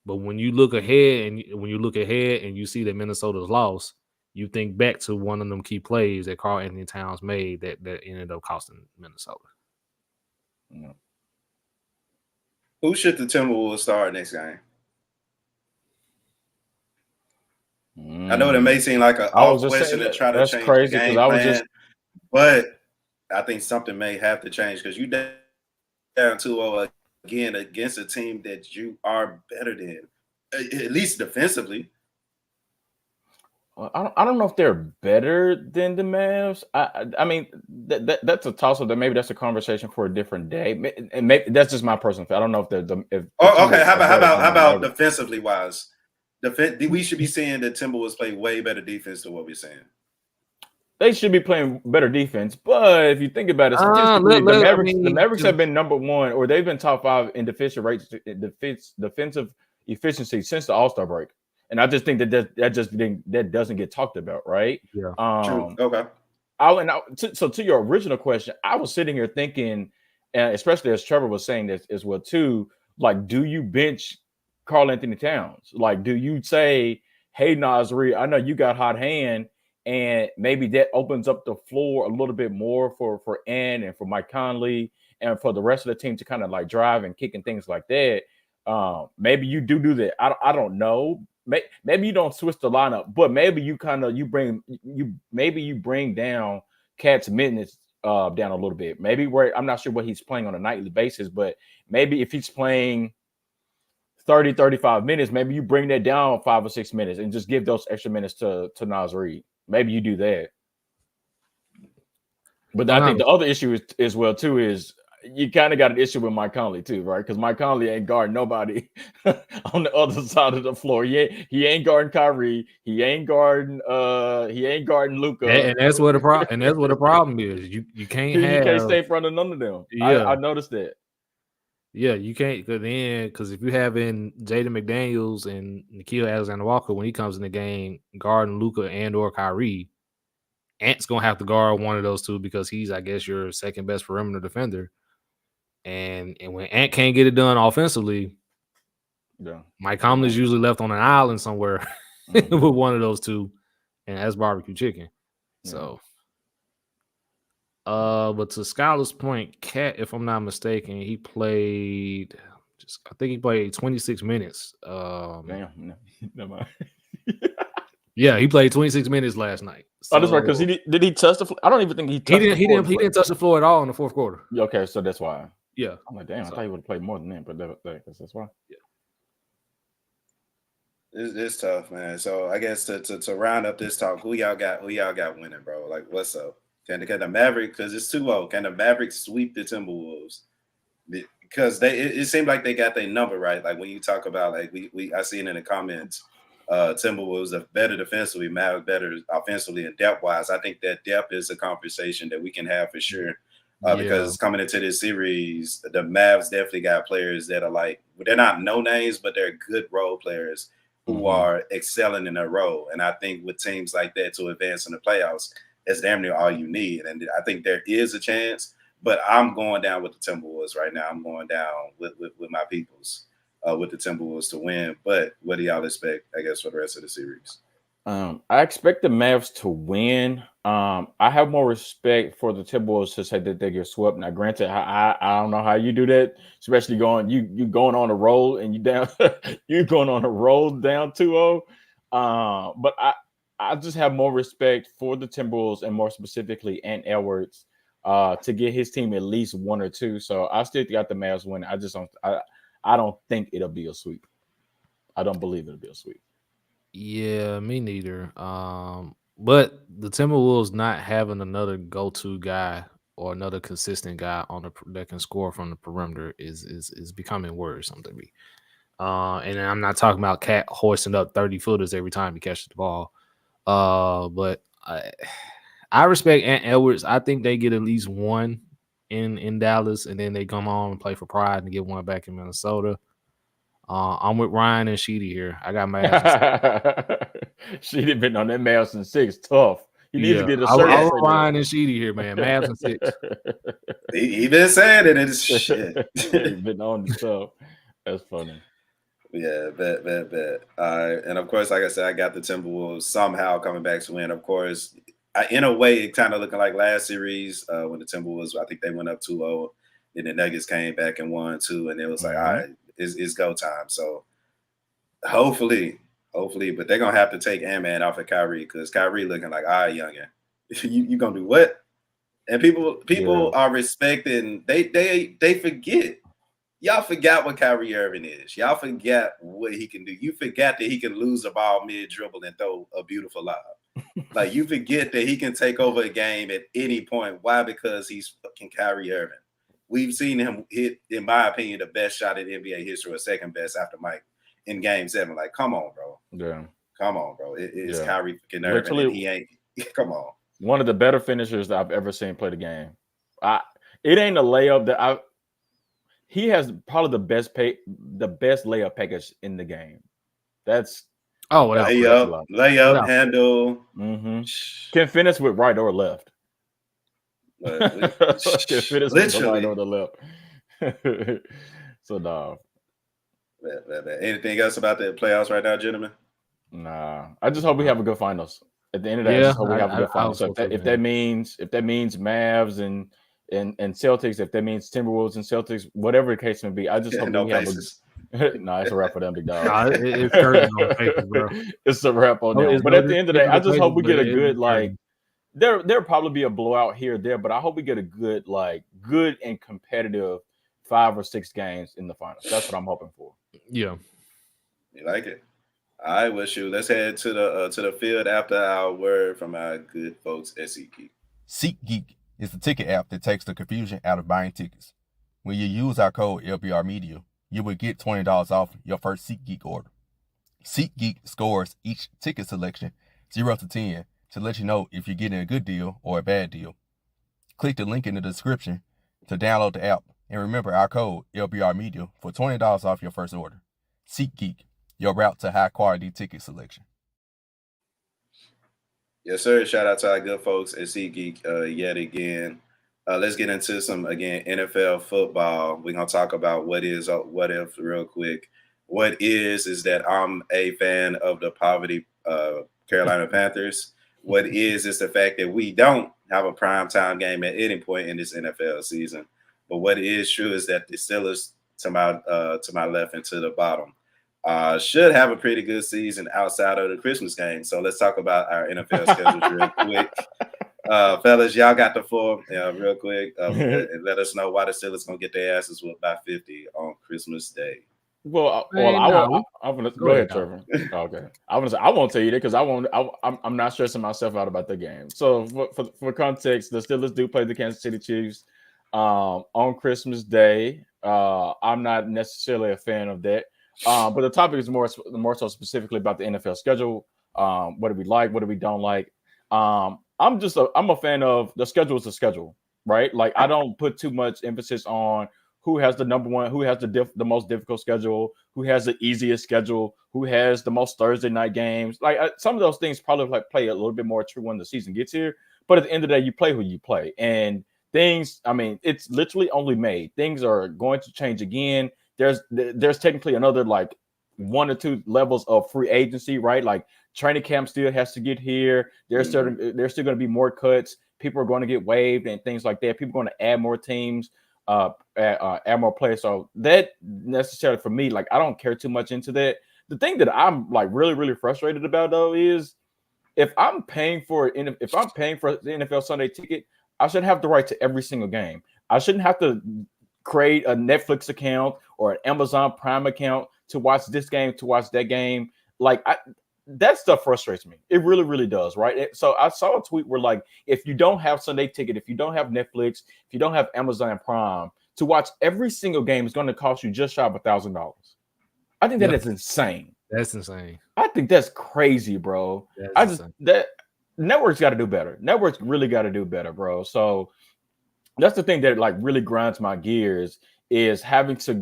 but when you look ahead and you see that Minnesota's lost, you think back to one of them key plays that Karl Anthony Towns made that ended up costing Minnesota.
Yeah. Who should the Timberwolves start next game? I know that may seem like an off question to try to change the game plan, but I think something may have to change because you down 2-0 again against a team that you are better than, at least defensively.
I don't know if they're better than the Mavs. I mean that's a toss-up. That maybe that's a conversation for a different day. And maybe that's just my personal opinion. I don't know if
okay. How about defensively wise? We should be seeing the Timberwolves play way better defense than what we're seeing.
They should be playing better defense, but if you think about it, the Mavericks have been number 1, or they've been top 5 in defensive efficiency since the All-Star break. And I just think that doesn't get talked about, right?
Yeah. True. Okay.
So to your original question, I was sitting here thinking, and especially as Trevor was saying this as well too, like, do you bench Karl-Anthony Towns? Like, do you say, hey, Naz Reid, I know you got hot hand, and maybe that opens up the floor a little bit more for Ant and for Mike Conley and for the rest of the team to kind of like drive and kick and things like that. Maybe you do that. I don't know. Maybe you don't switch the lineup, but maybe you bring down Cat's minutes down a little bit. Maybe where I'm not sure what he's playing on a nightly basis, but maybe if he's playing 30, 35 minutes, maybe you bring that down 5 or 6 minutes and just give those extra minutes to Naz Reid. Maybe you do that. But I think the other issue is well too is you kind of got an issue with Mike Conley too, right? Because Mike Conley ain't guarding nobody on the other side of the floor. He ain't guarding Kyrie. He ain't guarding Luka.
And that's what the problem. And that's what the problem is. You can't
stay in front of none of them.
Yeah.
I noticed that.
Yeah, you can't because if you have in Jaden McDaniels and Nickeil Alexander-Walker when he comes in the game guarding Luka and or Kyrie, Ant's gonna have to guard one of those two because he's, I guess, your second best perimeter defender. And when Ant can't get it done offensively, Mike Conley's usually left on an island somewhere with one of those two, and that's barbecue chicken. Yeah. So, but to Skylar's point, Cat, if I'm not mistaken, he played 26 minutes.
Damn, never mind.
Yeah, he played 26 minutes last night. So,
that's right. Because did he touch the floor? I don't even think he touched the floor.
He didn't touch the floor at all in the fourth quarter.
Okay, so that's why.
Yeah,
I'm like, damn, I thought he would have played more than that, but that's why.
Yeah,
it's tough, man. So I guess to round up this talk, who y'all got winning, bro? Like, what's up? Can the Mavericks, because it's 2-0, can the Mavericks sweep the Timberwolves? Because it seemed like they got their number right. Like when you talk about like I see it in the comments. Timberwolves are better defensively, Mavs better offensively, and depth-wise. I think that depth is a conversation that we can have for sure. Because coming into this series, the Mavs definitely got players that are like, they're not no names, but they're good role players who are excelling in their role. And I think with teams like that to advance in the playoffs, that's damn near all you need. And I think there is a chance, but I'm going down with the Timberwolves right now. I'm going down with my peoples. With the Timberwolves to win, but what do y'all expect, I guess, for the rest of the series?
I expect the Mavs to win. I have more respect for the Timberwolves to say that they get swept. Now, granted, I don't know how you do that, especially you going on a roll and you're going on a roll down 2-0. But I just have more respect for the Timberwolves and more specifically Ant Edwards to get his team at least 1 or 2. So I still got the Mavs winning. I don't think it'll be a sweep. I don't believe it'll be a sweep.
Yeah, me neither. But the Timberwolves not having another go-to guy or another consistent guy that can score from the perimeter is becoming worrisome to me. And I'm not talking about Cat hoisting up 30-footers every time he catches the ball. But I respect Ant Edwards. I think they get at least one in Dallas, and then they come on and play for pride and get one back in Minnesota. I'm with Ryan and Sheedy here. I got Mavs.
Sheedy been on that Mavs and 6. Tough. He needs to get a shirt.
I'm with Ryan and Sheedy here, man. Mavs and 6.
He been saying it. It's shit.
He's been on the stuff. That's funny.
Yeah, bet. And of course, like I said, I got the Timberwolves somehow coming back to win. Of course, in a way, it kind of looking like last series when the Timberwolves, I think they went up 2-0. Then the Nuggets came back and won 2, and it was like, all right, it's go time. So hopefully, but they're gonna have to take Ant-Man off of Kyrie because Kyrie looking like, all right, youngin, you gonna do what? And people are respecting. They forget. Y'all forgot what Kyrie Irving is. Y'all forgot what he can do. You forgot that he can lose the ball mid-dribble and throw a beautiful lob. Like, you forget that he can take over a game at any point. Why? Because he's fucking Kyrie Irving. We've seen him hit, in my opinion, the best shot in NBA history, or second best after Mike in Game 7. Like, come on, bro.
Yeah.
Come on, bro. It's Kyrie fucking Irving. And he ain't. Come on.
One of the better finishers that I've ever seen play the game. It ain't a layup that he has probably the best layup package in the game. That's
layup, handle.
Mm-hmm. Can finish with right or left.
But
literally on the left. So no.
Anything else about the playoffs right now, gentlemen?
Nah. I just hope we have a good finals. At the end of the day, I just hope we have a good finals. So if that means Mavs and Celtics, if that means Timberwolves and Celtics, whatever the case may be, I just hope we have it's a wrap for them, big dog.
It's curtain on the Pacers, bro.
It's a wrap on them. But at the end of the day, I just hope we get a good there'll probably be a blowout here or there, but I hope we get a good and competitive 5 or 6 games in the finals. That's what I'm hoping for.
Yeah.
You like it? All right, well, shoot. Let's head to the field after our word from our good folks at SeatGeek.
SeatGeek is the ticket app that takes the confusion out of buying tickets. When you use our code LBR Media, you will get $20 off your first SeatGeek order. SeatGeek scores each ticket selection 0 to 10 to let you know if you're getting a good deal or a bad deal. Click the link in the description to download the app, and remember our code LBR Media for $20 off your first order. SeatGeek, your route to high quality ticket selection.
Yes, sir. Shout out to our good folks at SeatGeek yet again. Let's get into some, again, NFL football. We're going to talk about what is, what if real quick. What is that I'm a fan of the poverty Carolina Panthers. What is the fact that we don't have a primetime game at any point in this NFL season. But what is true is that the Steelers, to my left and to the bottom, should have a pretty good season outside of the Christmas game. So let's talk about our NFL schedules real quick. Fellas, y'all got the floor real quick and let us know why the Steelers going to get their asses whooped by 50 on Christmas Day.
Well, I'm gonna go ahead, Trevor. Okay, I won't tell you that because I'm not stressing myself out about the game. So for context, the Steelers do play the Kansas City Chiefs on Christmas Day. I'm not necessarily a fan of that, but the topic is more so specifically about the NFL schedule. What do we like? What do we don't like? I'm a fan of the schedule is the schedule, right? Like I don't put too much emphasis on who has the number one, who has the most difficult schedule, who has the easiest schedule, who has the most Thursday night games. Like some of those things probably play a little bit more true when the season gets here. But at the end of the day, you play who you play. And things, I mean, it's literally only May. Things are going to change again. There's technically another 1 or 2 levels of free agency, right? Like training camp still has to get here. There's still going to be more cuts. People are going to get waived and things like that. People are going to add more teams. Add more players. So that necessarily for me, I don't care too much into that. The thing that I'm really, really frustrated about though is if I'm paying for the NFL Sunday ticket, I should have the right to every single game. I shouldn't have to create a Netflix account or an Amazon Prime account to watch this game, to watch that game. That stuff frustrates me. It really, really does, right? So I saw a tweet where if you don't have Sunday ticket, if you don't have Netflix, if you don't have Amazon Prime, to watch every single game is going to cost you just shy of $1,000. I think that is insane.
That's insane.
I think that's crazy, bro. That networks got to do better. Networks really got to do better, bro. So that's the thing that really grinds my gears is having to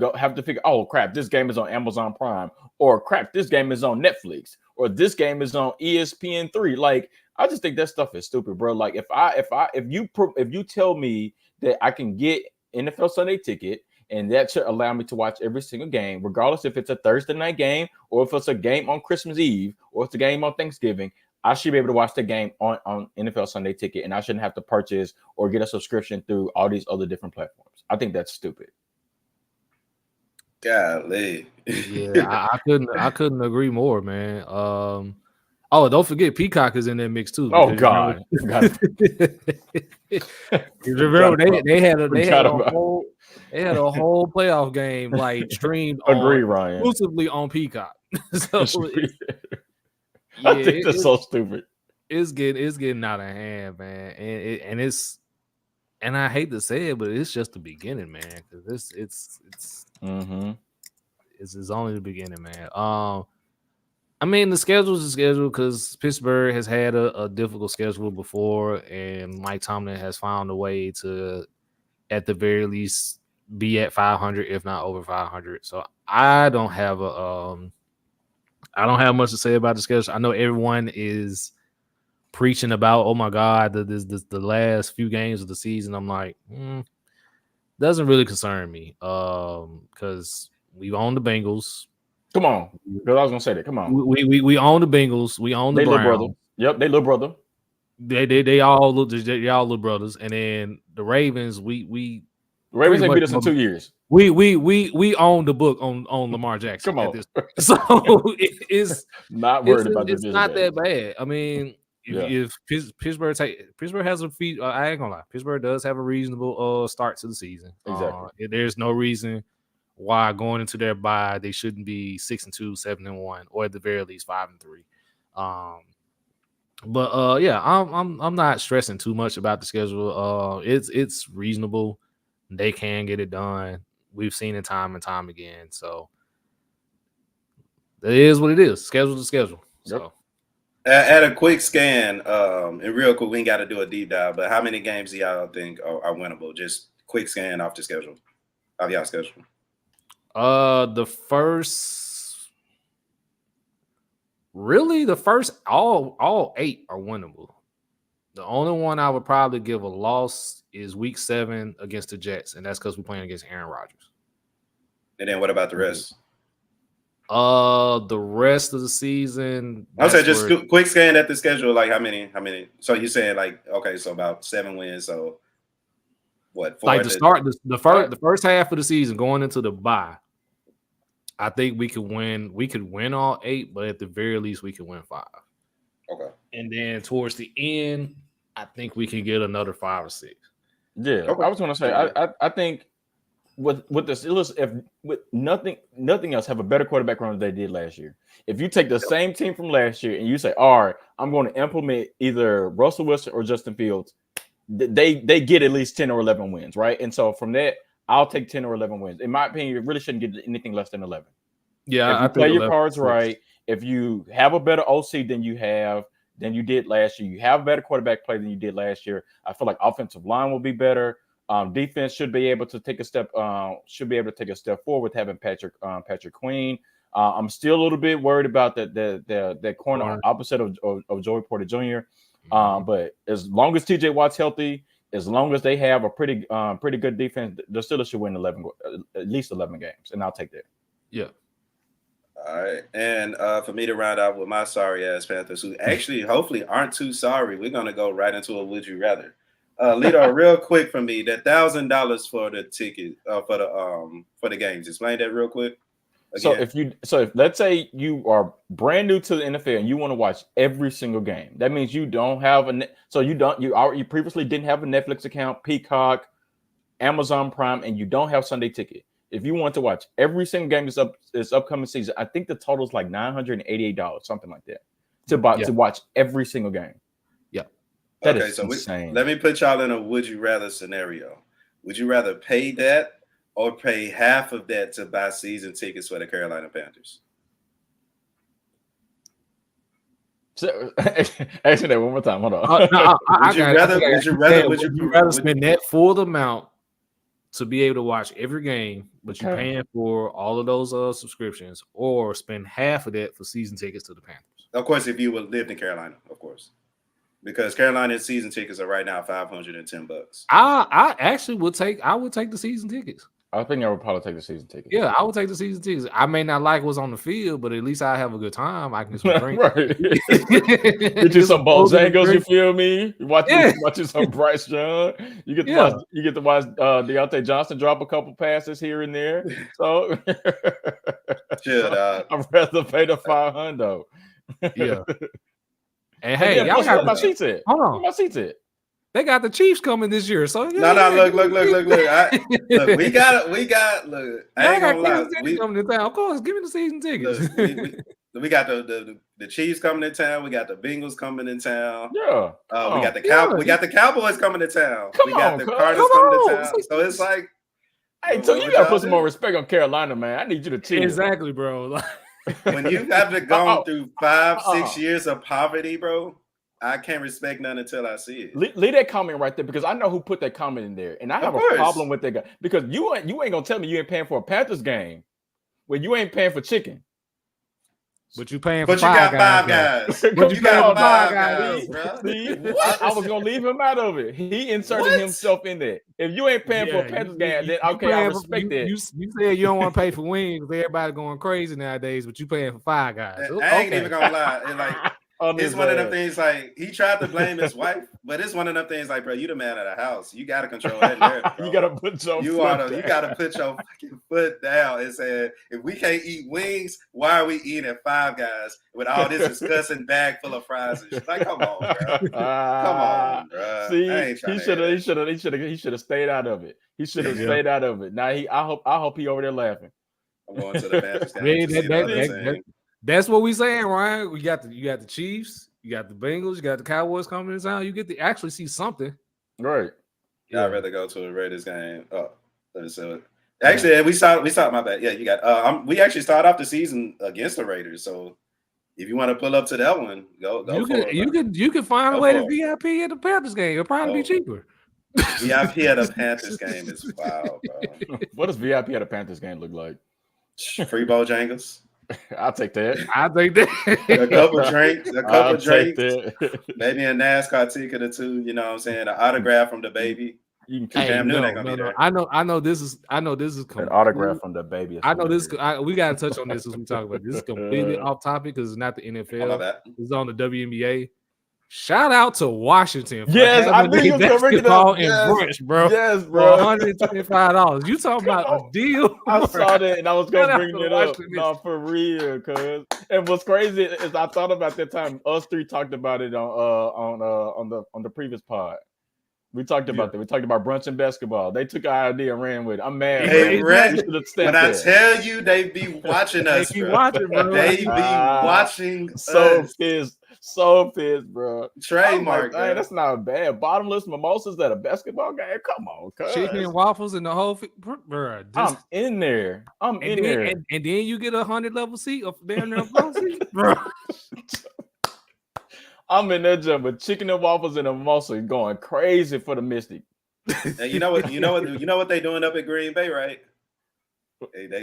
figure, oh crap, this game is on Amazon Prime, or crap, this game is on Netflix, or this game is on ESPN3. I just think that stuff is stupid, bro. If you tell me that I can get NFL Sunday ticket and that should allow me to watch every single game, regardless if it's a Thursday night game or if it's a game on Christmas Eve or it's a game on Thanksgiving, I should be able to watch the game on NFL Sunday ticket, and I shouldn't have to purchase or get a subscription through all these other different platforms. I think that's stupid.
Golly.
Yeah, I couldn't agree more, man. Don't forget Peacock is in that mix too.
Oh God.
Remember they had a whole playoff game streamed
Ryan.
exclusively on Peacock. So
I think that's so stupid.
It's getting out of hand, man. And I hate to say it, but it's just the beginning, man. Because it's only the beginning, man. I mean, the schedule's a schedule because Pittsburgh has had a difficult schedule before, and Mike Tomlin has found a way to, at the very least, be at 500, if not over 500. So I don't have much to say about the schedule. I know everyone is preaching about, oh my God, the last few games of the season. I'm like, doesn't really concern me. Because we own the Bengals.
Come on, because I was gonna say that. Come on,
we own the Bengals. We own the Browns.
Little brother. Yep, they little brother.
They all little brothers, and then the Ravens. The
Ravens ain't beat us in 2 years.
We own the book on Lamar Jackson.
Come on,
so it's
not worried about this.
It's not that bad. I mean, if Pittsburgh has a feat, I ain't gonna lie. Pittsburgh does have a reasonable start to the season.
Exactly.
There's no reason why going into their bye they shouldn't be 6-2, 7-1, or at the very least 5-3. But yeah, I'm not stressing too much about the schedule. It's reasonable. They can get it done. We've seen it time and time again. So it is what it is. Schedule to schedule.
Yep.
So
at a quick scan, and real quick, we ain't got to do a deep dive, but how many games do y'all think are winnable? Just quick scan off the schedule. Of y'all schedule.
The first all 8 are winnable. The only one I would probably give a loss is week 7 against the Jets, and that's because we're playing against Aaron Rodgers.
And then what about the rest?
The rest of the season.
I would say just quick scan at the schedule. Like how many? So you're saying like, okay, so about 7 wins. So what?
Like the first half of the season going into the bye, I think we could win. We could win all 8, but at the very least, we could win 5.
Okay.
And then towards the end, I think we can get another 5 or 6.
Yeah, okay. I was going to say, I think with the Steelers, if with nothing else, have a better quarterback run than they did last year. If you take the same team from last year and you say, all right, I'm going to implement either Russell Wilson or Justin Fields, they get at least 10 or 11 wins, right? And so from that, I'll take 10 or 11 wins. In my opinion, you really shouldn't get anything less than 11.
Yeah,
if you play your cards right, if you have a better OC than you did last year, you have a better quarterback play than you did last year. I feel like offensive line will be better. Defense should be able to take a step forward with having Patrick Queen. I'm still a little bit worried about that corner opposite of Joey Porter Jr. But as long as TJ Watt's healthy, as long as they have a pretty good defense, the Steelers should win at least 11 games, and I'll take that.
Yeah.
All right, and for me to round out with my sorry ass Panthers, who actually hopefully aren't too sorry, we're gonna go right into a would you rather. Lito, real quick for me, that $1,000 for the ticket for the games. Explain that real quick. Again.
So if let's say you are brand new to the NFL and you want to watch every single game, that means you don't have you previously didn't have a Netflix account, Peacock, Amazon Prime, and you don't have Sunday Ticket. If you want to watch every single game this upcoming season, I think the total is like $988, something like that, to watch every single game.
Yeah,
that is insane.
Let me put y'all in a would you rather scenario. Would you rather pay that or pay half of that to buy season tickets for the Carolina Panthers?
So, answer that one more time. Hold on.
Would you rather spend that full amount to be able to watch every game, but you're paying for all of those subscriptions, or spend half of that for season tickets to the Panthers?
Of course, if you would lived in Carolina, of course, because Carolina's season tickets are right now $510.
I actually would take the season tickets.
I think I would probably take the season tickets.
Yeah, I would take the season tickets. I may not like what's on the field, but at least I have a good time. I can just drink.
Right. Get you some Bojangles, you feel me? Watching some Bryce Young. You get to watch Deontay Johnson drop a couple passes here and there. So I'd rather pay the $500. Yeah. And hey, y'all got my seats at. Hold on. My seats at.
They got the Chiefs coming this year, so
look. We got. I ain't gonna lie.
Coming to town. Of course, give me the season tickets.
We got the Chiefs coming to town. We got the Bengals coming in town.
Yeah.
We got the We got the Cowboys coming to town. We got the Cardinals coming to town. So it's like,
hey, so you gotta put some more respect on Carolina, man. I need you to chill.
Exactly, bro.
When you have to go through 5-6 years of poverty, bro, I can't respect none until I see it.
Leave that comment right there, because I know who put that comment in there, and I have a problem with that guy, because you ain't gonna tell me you ain't paying for a Panthers game when you ain't paying for chicken.
But you paying
But
for
you got
five
five guys.
But
You got five guys,
See,
bro.
I was gonna leave him out of it. He inserted
What?
himself in there. If you ain't paying for a Panthers game, then okay, I respect that.
You said you don't want to pay for wings. Everybody going crazy nowadays, but you paying for five guys.
I ain't even gonna lie. It's one of them things like he tried to blame his wife, but it's one of them things like, bro, you the man of the house. You gotta control that narrative, bro.
You gotta put your
you gotta put your fucking foot down and say, if we can't eat wings, why are we eating five guys with all this disgusting bag full of fries and shit? Like, come on, bro. Come on, bro.
See, he should have stayed out of it. He should have stayed out of it. Now I hope he over there laughing.
I'm going to the Panthers game.
That's what we saying, Ryan. You got the Chiefs, you got the Bengals, you got the Cowboys coming in town. You get to actually see something,
right?
Yeah, I'd rather go to a Raiders game. Oh, so actually, we saw my bad. Yeah, you got. We actually started off the season against the Raiders. So if you want to pull up to that one, go.
You can find a way to VIP at the Panthers game. It'll probably be cheaper.
VIP at a Panthers game is wild, bro.
What does VIP at a Panthers game look like?
Free Bojangles.
I'll take that.
A couple drinks, maybe a NASCAR ticket or two. You know what I'm saying? An autograph from the baby.
I know this is
an autograph from the baby.
I know this. We got to touch on this as we talk about this. This is completely off topic because it's not the NFL. It's on the WNBA. Shout out to Washington.
Yes, I think you can bring it up.
And brunch, bro.
Yes, bro.
$125. You talking about a deal?
I saw that and I was gonna bring it up. No, for real, cuz. And what's crazy is I thought about that time. Us three talked about it on the previous pod. We talked about that. We talked about brunch and basketball. They took our idea and ran with it. I'm mad.
When I tell you they be watching us,
they be watching, bro.
They be watching
us. So pissed, bro.
Trademark.
Hey, that's not bad. Bottomless mimosas at a basketball game. Come on, cuz.
Chicken and waffles and the whole bro.
I'm in there. And
then you get a 100 level seat of damn near a seat, bro.
I'm in that jump with chicken and waffles and a mimosa going crazy for the Mystic.
And you know what they doing up at Green Bay, right? They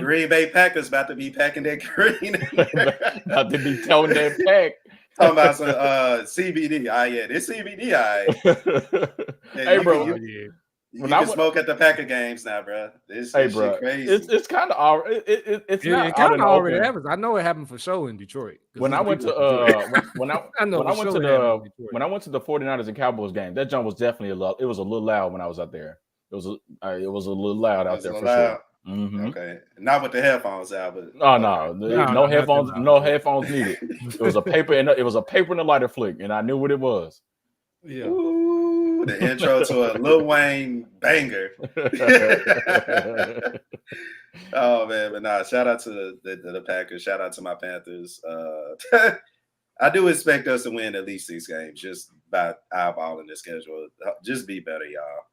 Green Bay Packers about to be packing that green.
About to be telling that pack.
Talking about some CBD. This CBD.
Hey, bro.
You can smoke at the Packer games now, bro. This shit crazy.
It's kind of it's not
it kind of already happens. I know it happened for sure in Detroit.
When I went to when I went to the 49ers and Cowboys game, that jump was definitely a little loud when I was out there. It was a little loud out there for sure. Mm-hmm.
Okay, not with the headphones out, but
no headphones, no headphones needed. It was a paper and a lighter flick, and I knew what it was.
Yeah.
Ooh, the intro to a Lil Wayne banger. Oh man, but nah, shout out to the Packers. Shout out to my Panthers. I do expect us to win at least 6 games just by eyeballing the schedule. Just be better, y'all.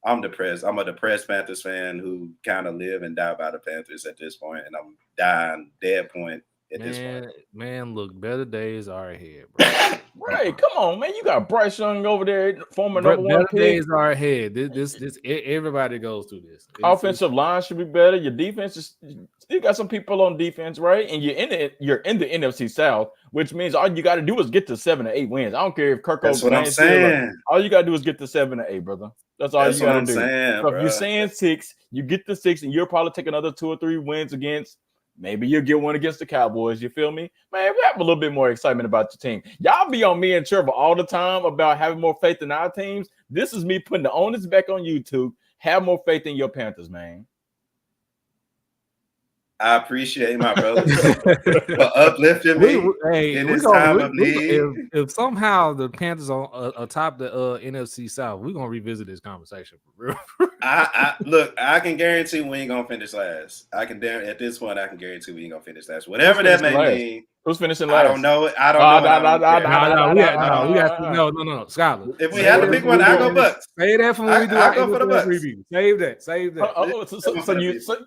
I'm depressed. I'm a depressed Panthers fan who kind of live and die by the Panthers at this point, and I'm dying dead point at this point.
Man, look, better days are ahead, bro.
Right, come on, man. You got Bryce Young over there, former number 1 pick.
Better days are ahead. This everybody goes through this.
Offensive line should be better. Your defense you got some people on defense, right? And you're in the NFC South, which means all you got to do is get to 7 or 8 wins. I don't care if Kirk.
That's what I'm saying.
All you got to do is get to 7 or 8, brother. That's all you got to do.
So
if you're saying 6, you get to 6, and you'll probably take another 2 or 3 wins against. Maybe you'll get one against the Cowboys. You feel me? Man, we have a little bit more excitement about your team. Y'all be on me and Trevor all the time about having more faith in our teams. This is me putting the onus back on YouTube. Have more faith in your Panthers, man.
I appreciate my brothers for uplifting me in this time of need.
If somehow the Panthers are atop the NFC South, we're gonna revisit this conversation for real.
I can guarantee we ain't gonna finish last. At this point, I can guarantee we ain't gonna finish last. Whatever that may mean.
Who's finishing last?
I don't know.
No, Scotland.
If we had to pick one, I go Bucks.
Say that for when we do our NFL review. Save that.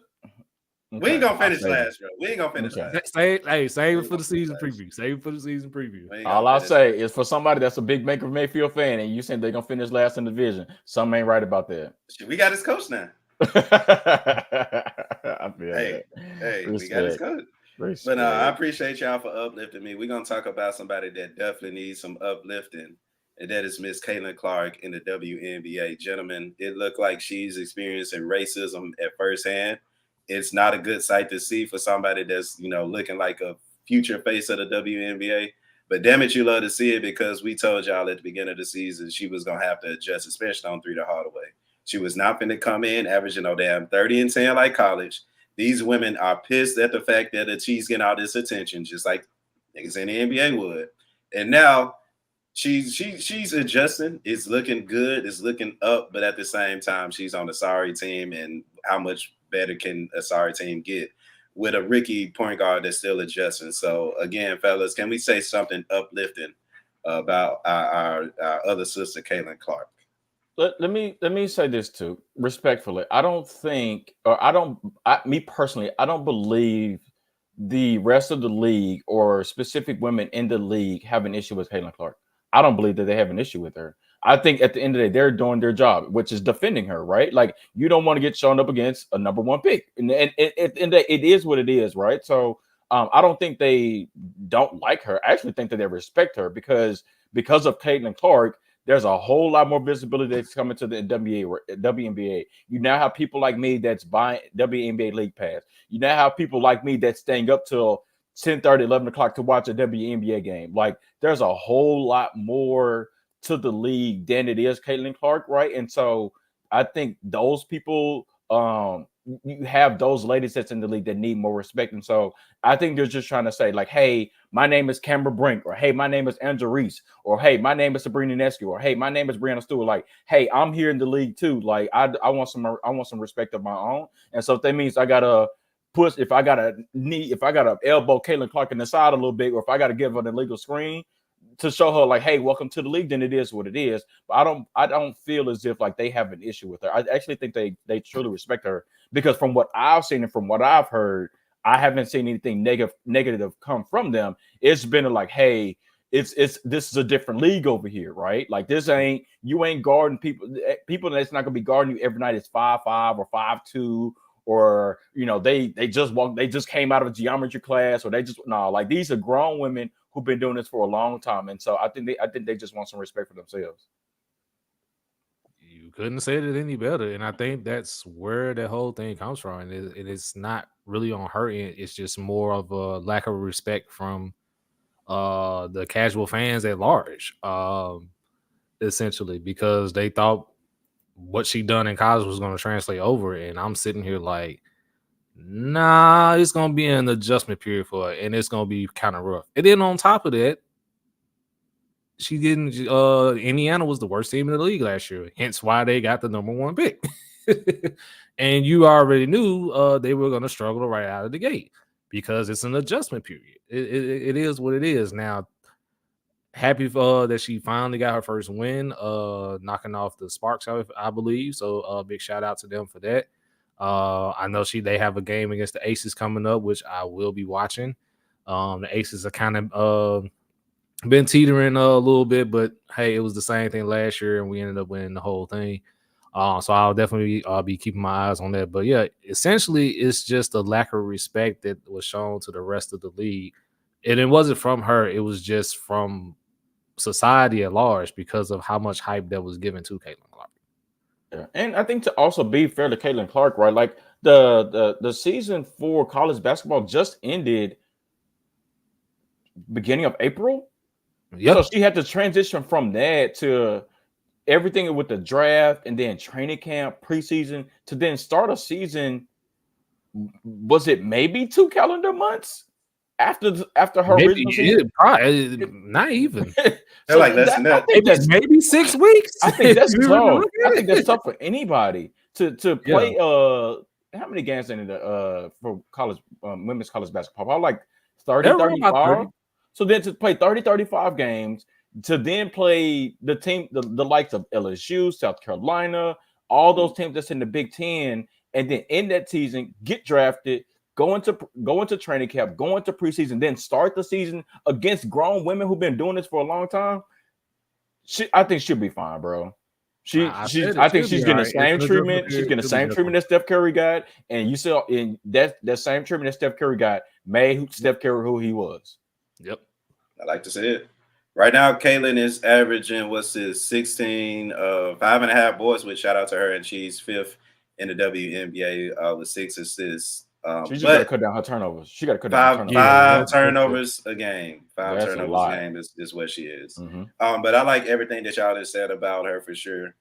We ain't gonna finish last, bro. We ain't gonna finish last.
Save it for the season preview.
All I'll say is for somebody that's a big Baker Mayfield fan and you saying they're gonna finish last in the division, something ain't right about that.
We got his coach now.
We got his coach.
But I appreciate y'all for uplifting me. We're gonna talk about somebody that definitely needs some uplifting, and that is Miss Caitlin Clark in the WNBA. Gentlemen, it looked like she's experiencing racism at firsthand. It's not a good sight to see for somebody that's, looking like a future face of the WNBA. But damn it, you love to see it, because we told y'all at the beginning of the season she was going to have to adjust, especially on 3 the Hardaway. She was not going to come in averaging no damn 30 and 10 like college. These women are pissed at the fact that she's getting all this attention, just like niggas in the NBA would. And now she's adjusting. It's looking good. It's looking up. But at the same time, she's on the sorry team. And how much better can a sorry team get with a rookie point guard that's still adjusting? So again, fellas, can we say something uplifting about our other sister, Caitlin Clark?
Let me say this too, respectfully. Me personally, I don't believe the rest of the league or specific women in the league have an issue with Caitlin Clark. I don't believe that they have an issue with her. I think at the end of the day, they're doing their job, which is defending her, right? Like, you don't want to get shown up against a number 1 pick. And it is what it is, right? So I don't think they don't like her. I actually think that they respect her because of Caitlin Clark. There's a whole lot more visibility that's coming to the WNBA. You now have people like me that's buying WNBA League Pass. You now have people like me that's staying up till 10:30, 11 o'clock to watch a WNBA game. Like, there's a whole lot more to the league than it is Caitlin Clark, right? And so I think those people, you have those ladies that's in the league that need more respect. And so I think they're just trying to say, like, hey, my name is Cameron Brink, or hey, my name is Angela Reese, or hey, my name is Sabrina Nescu, or hey, my name is Brianna Stewart. Like, hey, I'm here in the league too. Like, I want some respect of my own. And so if that means I gotta push, if I gotta elbow Caitlin Clark in the side a little bit, or if I gotta give her an illegal screen to show her, like, hey, welcome to the league, then it is what it is. But I don't feel as if like they have an issue with her. I actually think they truly respect her, because from what I've seen and from what I've heard, I haven't seen anything negative come from them. It's been like, hey, this is a different league over here, right? Like, you ain't guarding people that's not gonna be guarding you every night. It's 5'5" or 5'2", or they just came out of a geometry class, or like, these are grown women who've been doing this for a long time. And so I think they just want some respect for themselves.
You couldn't say it any better. And I think that's where the whole thing comes from. And it's not really on her end. It's just more of a lack of respect from the casual fans at large, essentially, because they thought what she done in college was going to translate over. And I'm sitting here like, nah, it's going to be an adjustment period for her, and it's going to be kind of rough. And then on top of that, she didn't. Indiana was the worst team in the league last year, hence why they got the number 1 pick. And you already knew they were going to struggle right out of the gate, because it's an adjustment period. It is what it is. Now, happy for that she finally got her first win, knocking off the Sparks, I believe. So big shout out to them for that. I know they have a game against the Aces coming up, which I will be watching. The Aces are kind of been teetering a little bit, but hey, it was the same thing last year, and we ended up winning the whole thing. So I'll definitely be keeping my eyes on that. But yeah, essentially, it's just a lack of respect that was shown to the rest of the league, and it wasn't from her; it was just from society at large, because of how much hype that was given to Caitlin Clark.
Yeah. And I think to also be fair to Caitlin Clark, right? Like, the season for college basketball just ended beginning of April. Yep. So she had to transition from that to everything with the draft, and then training camp, preseason, to then start a season. Was it maybe 2 calendar months after her
maybe
original season?
Probably not even.
So like less than that.
I think that's maybe 6 weeks.
I think that's tough. I think that's tough for anybody to play. Yeah. How many games in the for college women's college basketball? Probably like 30, 35. So then to play 30, 35 games, to then play the team, the likes of LSU, South Carolina, all those teams that's in the Big Ten, and then in that season get drafted, go into training camp, go into preseason, then start the season against grown women who've been doing this for a long time. I think she'll be fine, bro. I think she's getting the same treatment. She's getting the same treatment that Steph Curry got, and you saw in that same treatment that Steph Curry got made Steph Curry who he was.
Yep,
I like to see it. Right now, Caitlin is averaging 16, 5.5 boards. Which shout out to her, and she's 5th in the WNBA with 6 assists.
She just got to cut down her turnovers. She got to cut down her
turnovers. 5 turnovers a game. 5
That's
turnovers a game is what she is.
Mm-hmm.
But I like everything that y'all just said about her for sure.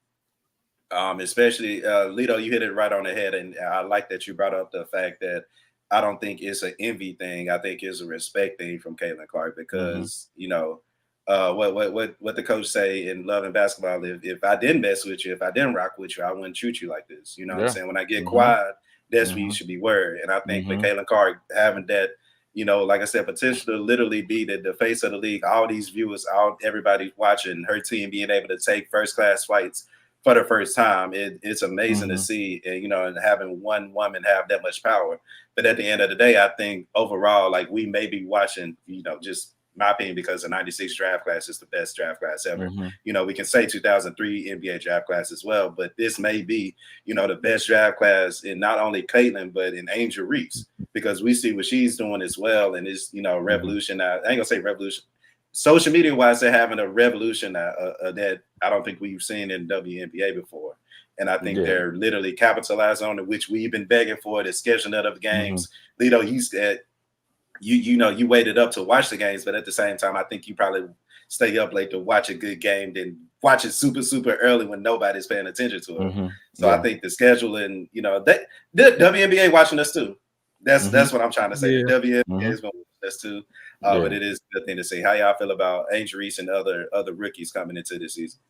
Especially Lito, you hit it right on the head, and I like that you brought up the fact that I don't think it's an envy thing. I think it's a respect thing from Caitlin Clark because you know what the coach say in Love and Basketball. If I didn't mess with you, if I didn't rock with you, I wouldn't treat you like this. You know what I'm saying? When I get quiet, that's when you should be worried. And I think that Caitlin Clark having that, you know, like I said, potential to literally be the face of the league. All these viewers, everybody watching her team being able to take first class flights for the first time. It's amazing to see, and you know, and having one woman have that much power. But at the end of the day, I think overall, like we may be watching, you know, just my opinion, because the 96 draft class is the best draft class ever. You know, we can say 2003 NBA draft class as well, but this may be, you know, the best draft class in not only Caitlin, but in Angel Reese, because we see what she's doing as well. And it's, you know, revolution. I ain't gonna say revolution. Social media wise, they're having a revolution that I don't think we've seen in WNBA before. And I think they're literally capitalizing on it, which we've been begging for, the scheduling of the games. Lito, you said, you know, you waited up to watch the games, but at the same time, I think you probably stay up late to watch a good game, then watch it super early when nobody's paying attention to it. So I think the scheduling, you know, the WNBA watching us too. That's what I'm trying to say. The WNBA is going to watch us too. But it is a good thing to see. How y'all feel about Angel Reese and other rookies coming into this season?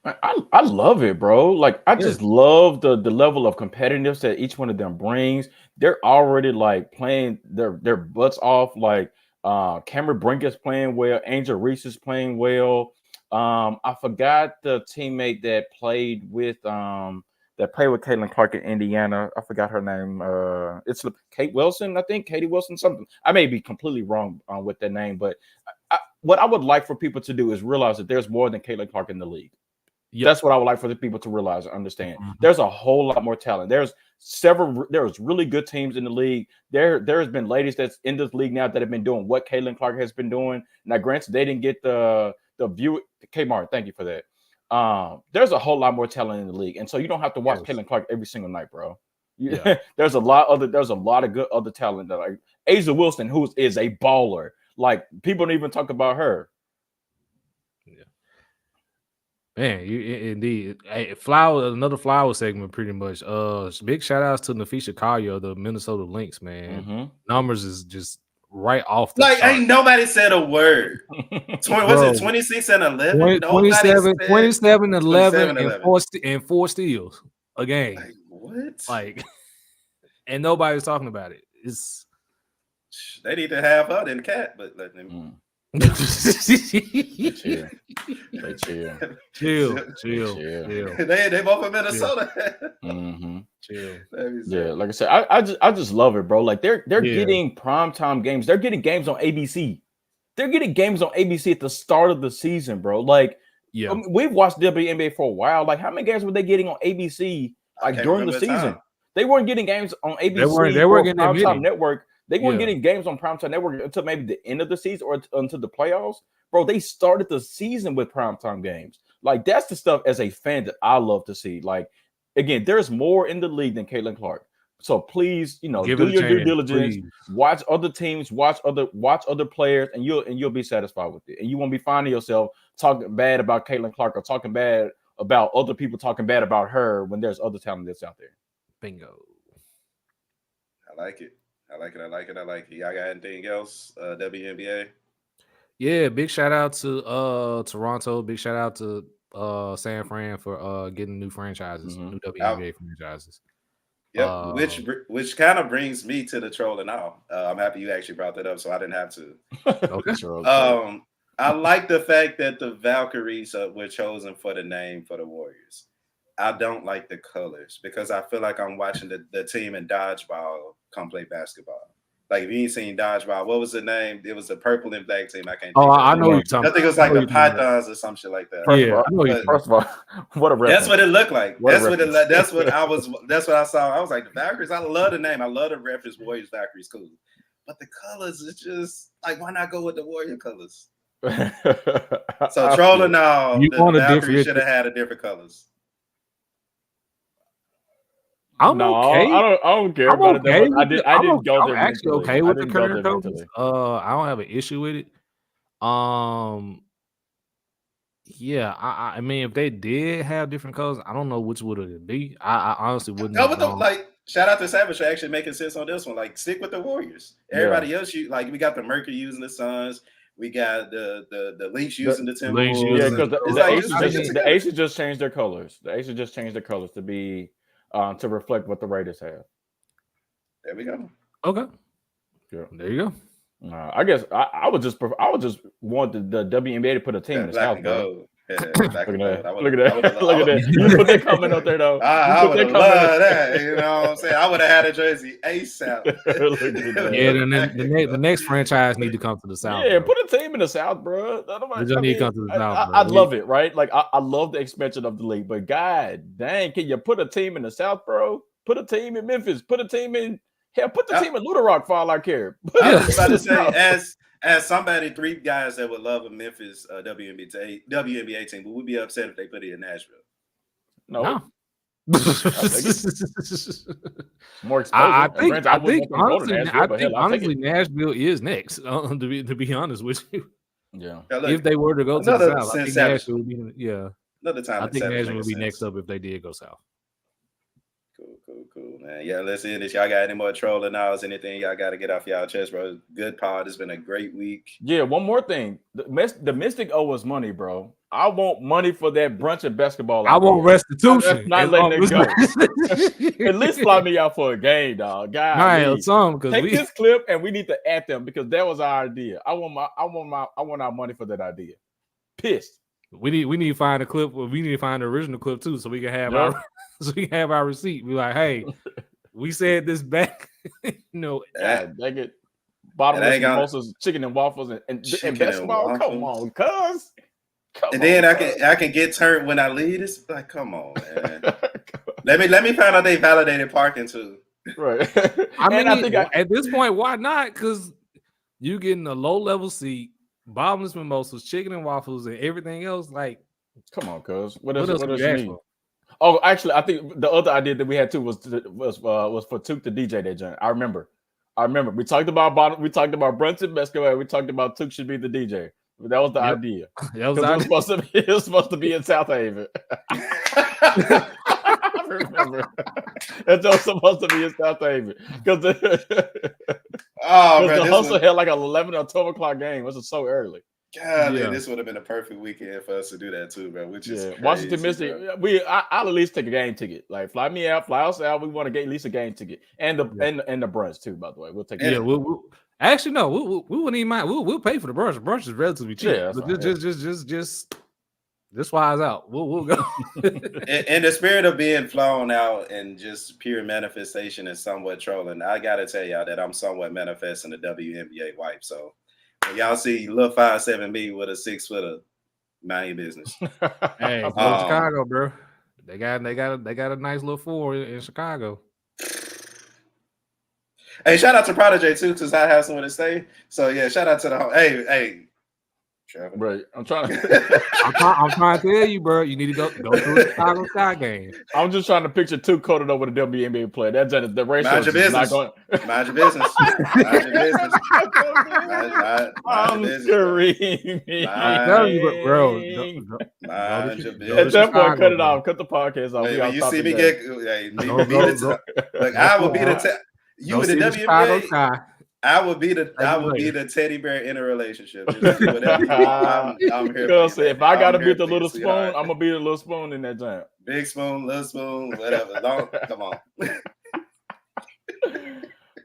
I love it, bro. Like I just love the level of competitiveness that each one of them brings. They're already like playing their butts off. Like Cameron Brink is playing well. Angel Reese is playing well. I forgot the teammate that played with Caitlin Clark in Indiana. I forgot her name. It's Kate Wilson, I think. Katie Wilson, something. I may be completely wrong with that name, but what I would like for people to do is realize that there's more than Caitlin Clark in the league. That's what I would like for the people to realize and understand. There's a whole lot more talent. There's really good teams in the league. There's been ladies that's in this league now that have been doing what Caitlin Clark has been doing. Now, granted, they didn't get the view. Kmart, thank you for that. There's a whole lot more talent in the league, and so you don't have to watch Caitlin Clark every single night, bro. There's a lot of good other talent that like A'ja Wilson, who is a baller. Like people don't even talk about her.
Man, indeed. Hey, another flower segment, pretty much. Big shout outs to Nafisha Collier, the Minnesota Lynx, man. Numbers is just right off the
like
chart.
Ain't nobody said a word. Was it 26 and 11?
27, 11, and 4 steals a game.
Like what?
Like, and nobody's talking about it. It's
they need to have her than Cat, but let them.
Chill.
They both in Minnesota.
Chill.
Yeah, like I said, I just love it, bro. Like they're getting primetime games. They're getting games on ABC. They're getting games on ABC at the start of the season, bro. Like, I mean, we've watched WNBA for a while. Like, how many games were they getting on ABC like during the season? They weren't getting games on ABC.
They weren't getting
Primetime Network. They weren't getting games on Primetime Network until maybe the end of the season or until the playoffs. Bro, they started the season with primetime games. Like, that's the stuff as a fan that I love to see. Like, again, there's more in the league than Caitlin Clark. So please, do your due diligence. Please. Watch other teams, watch other players, and you'll be satisfied with it. And you won't be finding yourself talking bad about Caitlin Clark or talking bad about other people talking bad about her when there's other talent that's out there.
Bingo.
I like it. Y'all got anything else? WNBA?
Yeah, big shout out to Toronto. Big shout out to San Fran for getting new franchises, new WNBA franchises.
Yep, which kind of brings me to the troll and all. I'm happy you actually brought that up, so I didn't have to.
Okay.
I like the fact that the Valkyries were chosen for the name for the Warriors. I don't like the colors because I feel like I'm watching the team in dodgeball come play basketball. Like if you ain't seen dodgeball, what was the name? It was a purple and black team. I can't.
Oh,
think
I
of
know
it.
you're talking.
I think it was like the Pythons or some shit like that.
First of all, what a reference.
That's what it looked like. That's what I saw. I was like, the Valkyries. I love the name. I love the reference. Warriors, Valkyries, cool. But the colors is just like, why not go with the Warrior colors? So trolling now, the Valkyries should have had a different colors.
I'm okay.
I don't care about
okay.
it. I didn't go there.
I'm actually okay with the current colors. I don't have an issue with it. Yeah, I mean, if they did have different colors, I don't know which would it be. I honestly wouldn't.
Go with shout out to Savage for actually making sense on this one. Like, stick with the Warriors. Everybody else, we got the Mercury using the Suns. We got the Leafs using the Timberwolves.
Yeah, because the Aces just changed their colors. The Aces just changed their colors to be to reflect what the Raiders have.
There we go.
Okay. Yeah, there you go.
I guess I would just want the WNBA to put a team in the South.
Yeah,
look at that. You put that comment up there though.
I would have loved that. You know what I'm saying? I would have had a jersey ASAP.
Yeah, the next franchise need to come to the South.
Yeah,
bro.
Put a team in the South, bro.
Need to come to the South.
I love it, right? Like I love the expansion of the league, but god dang, can you put a team in the South, bro? Put a team in Memphis. Put a team in put the team in Little Rock for all I care.
I was about to say, as somebody, 3 guys that would love a Memphis WNBA team, but would be upset if they put it in Nashville.
No. More exposure.
I think honestly, Nashville is next. To be honest with you,
yeah.
If they were to go to the South, I think Nashville would be
Another time.
I think Nashville would be next up if they did go South.
Cool, man. Yeah, let's end this. Y'all got any more trolling hours? Anything y'all got to get off y'all chest, bro? Good pod. It's been a great week.
Yeah, one more thing. The Mystic owe us money, bro. I want money for that brunch and basketball.
I want restitution.
I'm not letting it go. At least fly me out for a game, dog. God, take this clip and we need to add them because that was our idea. I want our money for that idea. Pissed.
We need to find a clip. We need to find the original clip too, so we can have our receipt. Be like, hey, we said this back.
They get bottomless mimosas, chicken and waffles, and basketball. Come on, cuz.
And then I can get turned when I leave. It's like, come on, man. let me find out they validated parking too.
Right.
I think at this point, why not? Because you getting a low level seat, bottomless mimosas, chicken and waffles, and everything else. Like,
come on, cuz. What else you need? Oh, actually, I think the other idea that we had too was for Took to DJ that joint. I remember. We talked about Brunch and basketball. We talked about Took should be the DJ. That was the idea. That was it was supposed to be in South Haven. I remember. It was supposed to be in South Haven because the Hustle had like an 11 or 12 o'clock game. It was so early.
God, man, this would have been a perfect weekend for us to do that too, bro. Which is crazy,
Washington Mystic. I'll at least take a game ticket. Like fly me out, fly us out. We want to get at least a game ticket and the brunch too. By the way, we'll take.
Yeah, we'll actually no, we wouldn't even mind. We'll pay for the brunch. The brunch is relatively cheap. Yeah, just this wise out. We'll go.
In the spirit of being flown out and just pure manifestation and somewhat trolling, I gotta tell y'all that I'm somewhat manifesting the WNBA wipe. So. Y'all see little 5'7" me with a 6-footer, mind your business.
Hey, Chicago, bro. They got a nice little 4 in Chicago.
Hey, shout out to Prodigy too, because I have someone to say. So yeah, shout out to the hey. Trevor.
Right, I'm trying to.
I'm trying to tell you, bro. You need to go to a Chicago Sky game.
I'm just trying to picture 2 coated over the WNBA player. That's the ratio.
Mind your business. Mind your business. Mind your business.
I'm screaming.
I'm telling you, bro.
Mind your business.
At that point, cut it off. Cut the podcast off.
When you see me get, like I would be the you in the WNBA. I would be the teddy bear in a relationship. Just whatever I'm here.
If I gotta be the little spoon, I'm gonna be the little spoon in that jam.
Big spoon, little spoon, whatever. Come on.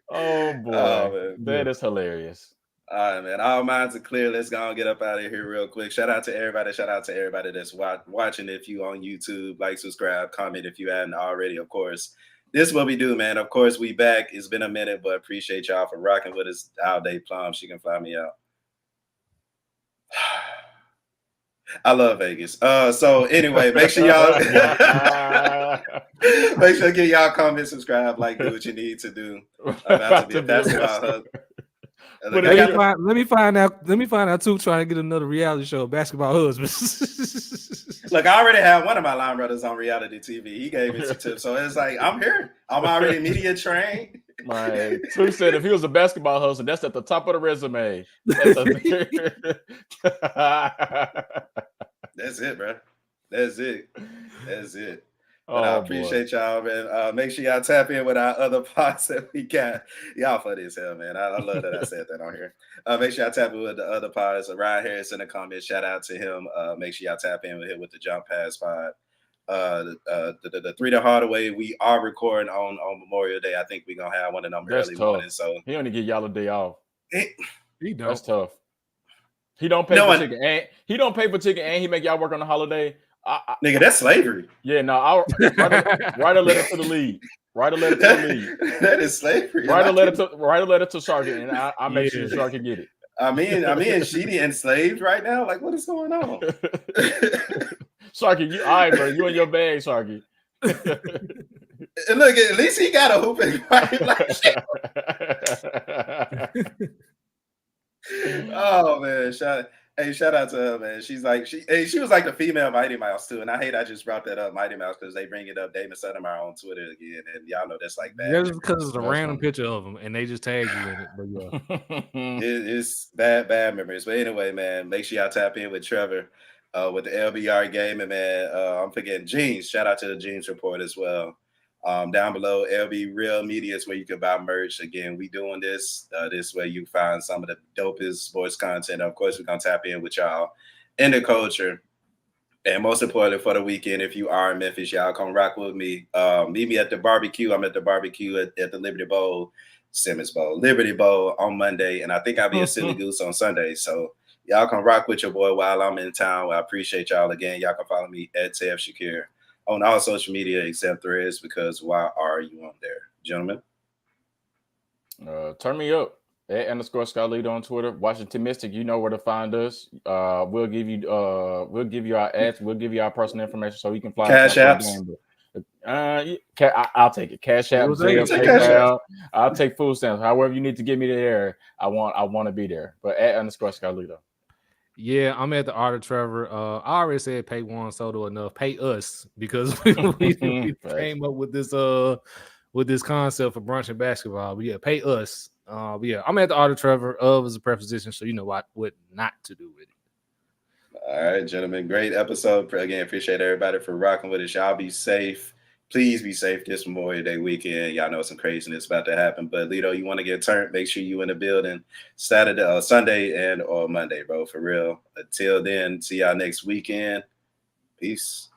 Oh boy, that is hilarious.
All right, man. All minds are clear. Let's go and get up out of here real quick. Shout out to everybody. Shout out to everybody that's watching. If you on YouTube, like, subscribe, comment if you hadn't already, of course. this is what we do, man. Of course, we back. It's been a minute, but appreciate y'all for rocking with us all day. Plum, she can fly me out. I love Vegas. So anyway, make sure y'all give y'all comment, subscribe, like, do what you need to do. About to be a basketball hub.
Let me find out too. Trying to get another reality show, Basketball Husbands.
Look, I already have one of my line brothers on reality TV. He gave me some tips, so it's like I'm here. I'm already media trained.
My True said if he was a basketball husband, that's at the top of the resume.
That's it, bro. That's it. But I appreciate y'all, man. Make sure y'all tap in with our other pods that we got. Y'all funny as hell, man. I love that I said that on here. Make sure y'all tap in with the other pods. Ryan Harris in the comments. Shout out to him. Make sure y'all tap in with him with the Jump Pass pod. The 3 the Hardaway. We are recording on Memorial Day. I think we're gonna have one of them early morning. So
he only give y'all a day off.
He don't.
That's tough. He don't pay for chicken, and he don't pay for chicken, and he make y'all work on the holiday.
Nigga, that's slavery.
Yeah, no, I'll write a letter to the league. Write a letter to the league.
That is slavery.
Write a letter to Sergeant, and I make sure Sergeant get it.
I mean, Sheedy enslaved right now. Like, what is going on?
Sergeant, all right, bro. You in your bag, Sergeant.
And look, at least he got a hooping right. Oh man, shout out to her, man. She's like she was like the female Mighty Mouse too, and I just brought that up, Mighty Mouse, because they bring it up. Damon Sotomayor on Twitter again, and y'all know that's like bad.
Just because it's a random picture of them, and they just tag you in it. But yeah,
it's bad memories. But anyway, man, make sure y'all tap in with Trevor with the LBR game, and man, I'm forgetting Jeans. Shout out to the Jeans Report as well. Down below, LB Real Media is where you can buy merch. Again, we doing this way you find some of the dopest sports content. Of course, we're gonna tap in with y'all in the culture, and most importantly for the weekend, if you are in Memphis, y'all come rock with me. Meet me at the barbecue. I'm at the barbecue at the Liberty Bowl, Simmons Bowl, Liberty Bowl on Monday, and I think I'll be a Silly Goose on Sunday. So y'all can rock with your boy while I'm in town. I appreciate y'all again. Y'all can follow me at Tev Shakir on all social media except Threads, because why are you on there, gentlemen?
Turn me up at _Skyleader on Twitter. Washington Mystic, you know where to find us. We'll give you our ads. We'll give you our personal information so you can fly.
Cash apps.
I'll take it. Cash app, PayPal. I'll take food stamps. However you need to get me there, I want to be there. But at _Skyleader.
Yeah, I'm at the Art of Trevor. I already said pay Juan Soto enough. Pay us, because we came up with this concept for brunch and basketball. But yeah, pay us. But yeah, I'm at the Art of Trevor. Of is a preposition, so you know what not to do with it.
All right, gentlemen, great episode. Again, appreciate everybody for rocking with us. Y'all be safe. Please be safe this Memorial Day weekend. Y'all know some craziness about to happen. But Lito, you want to get turned, make sure you in the building Saturday, Sunday, or Monday, bro. For real. Until then, see y'all next weekend. Peace.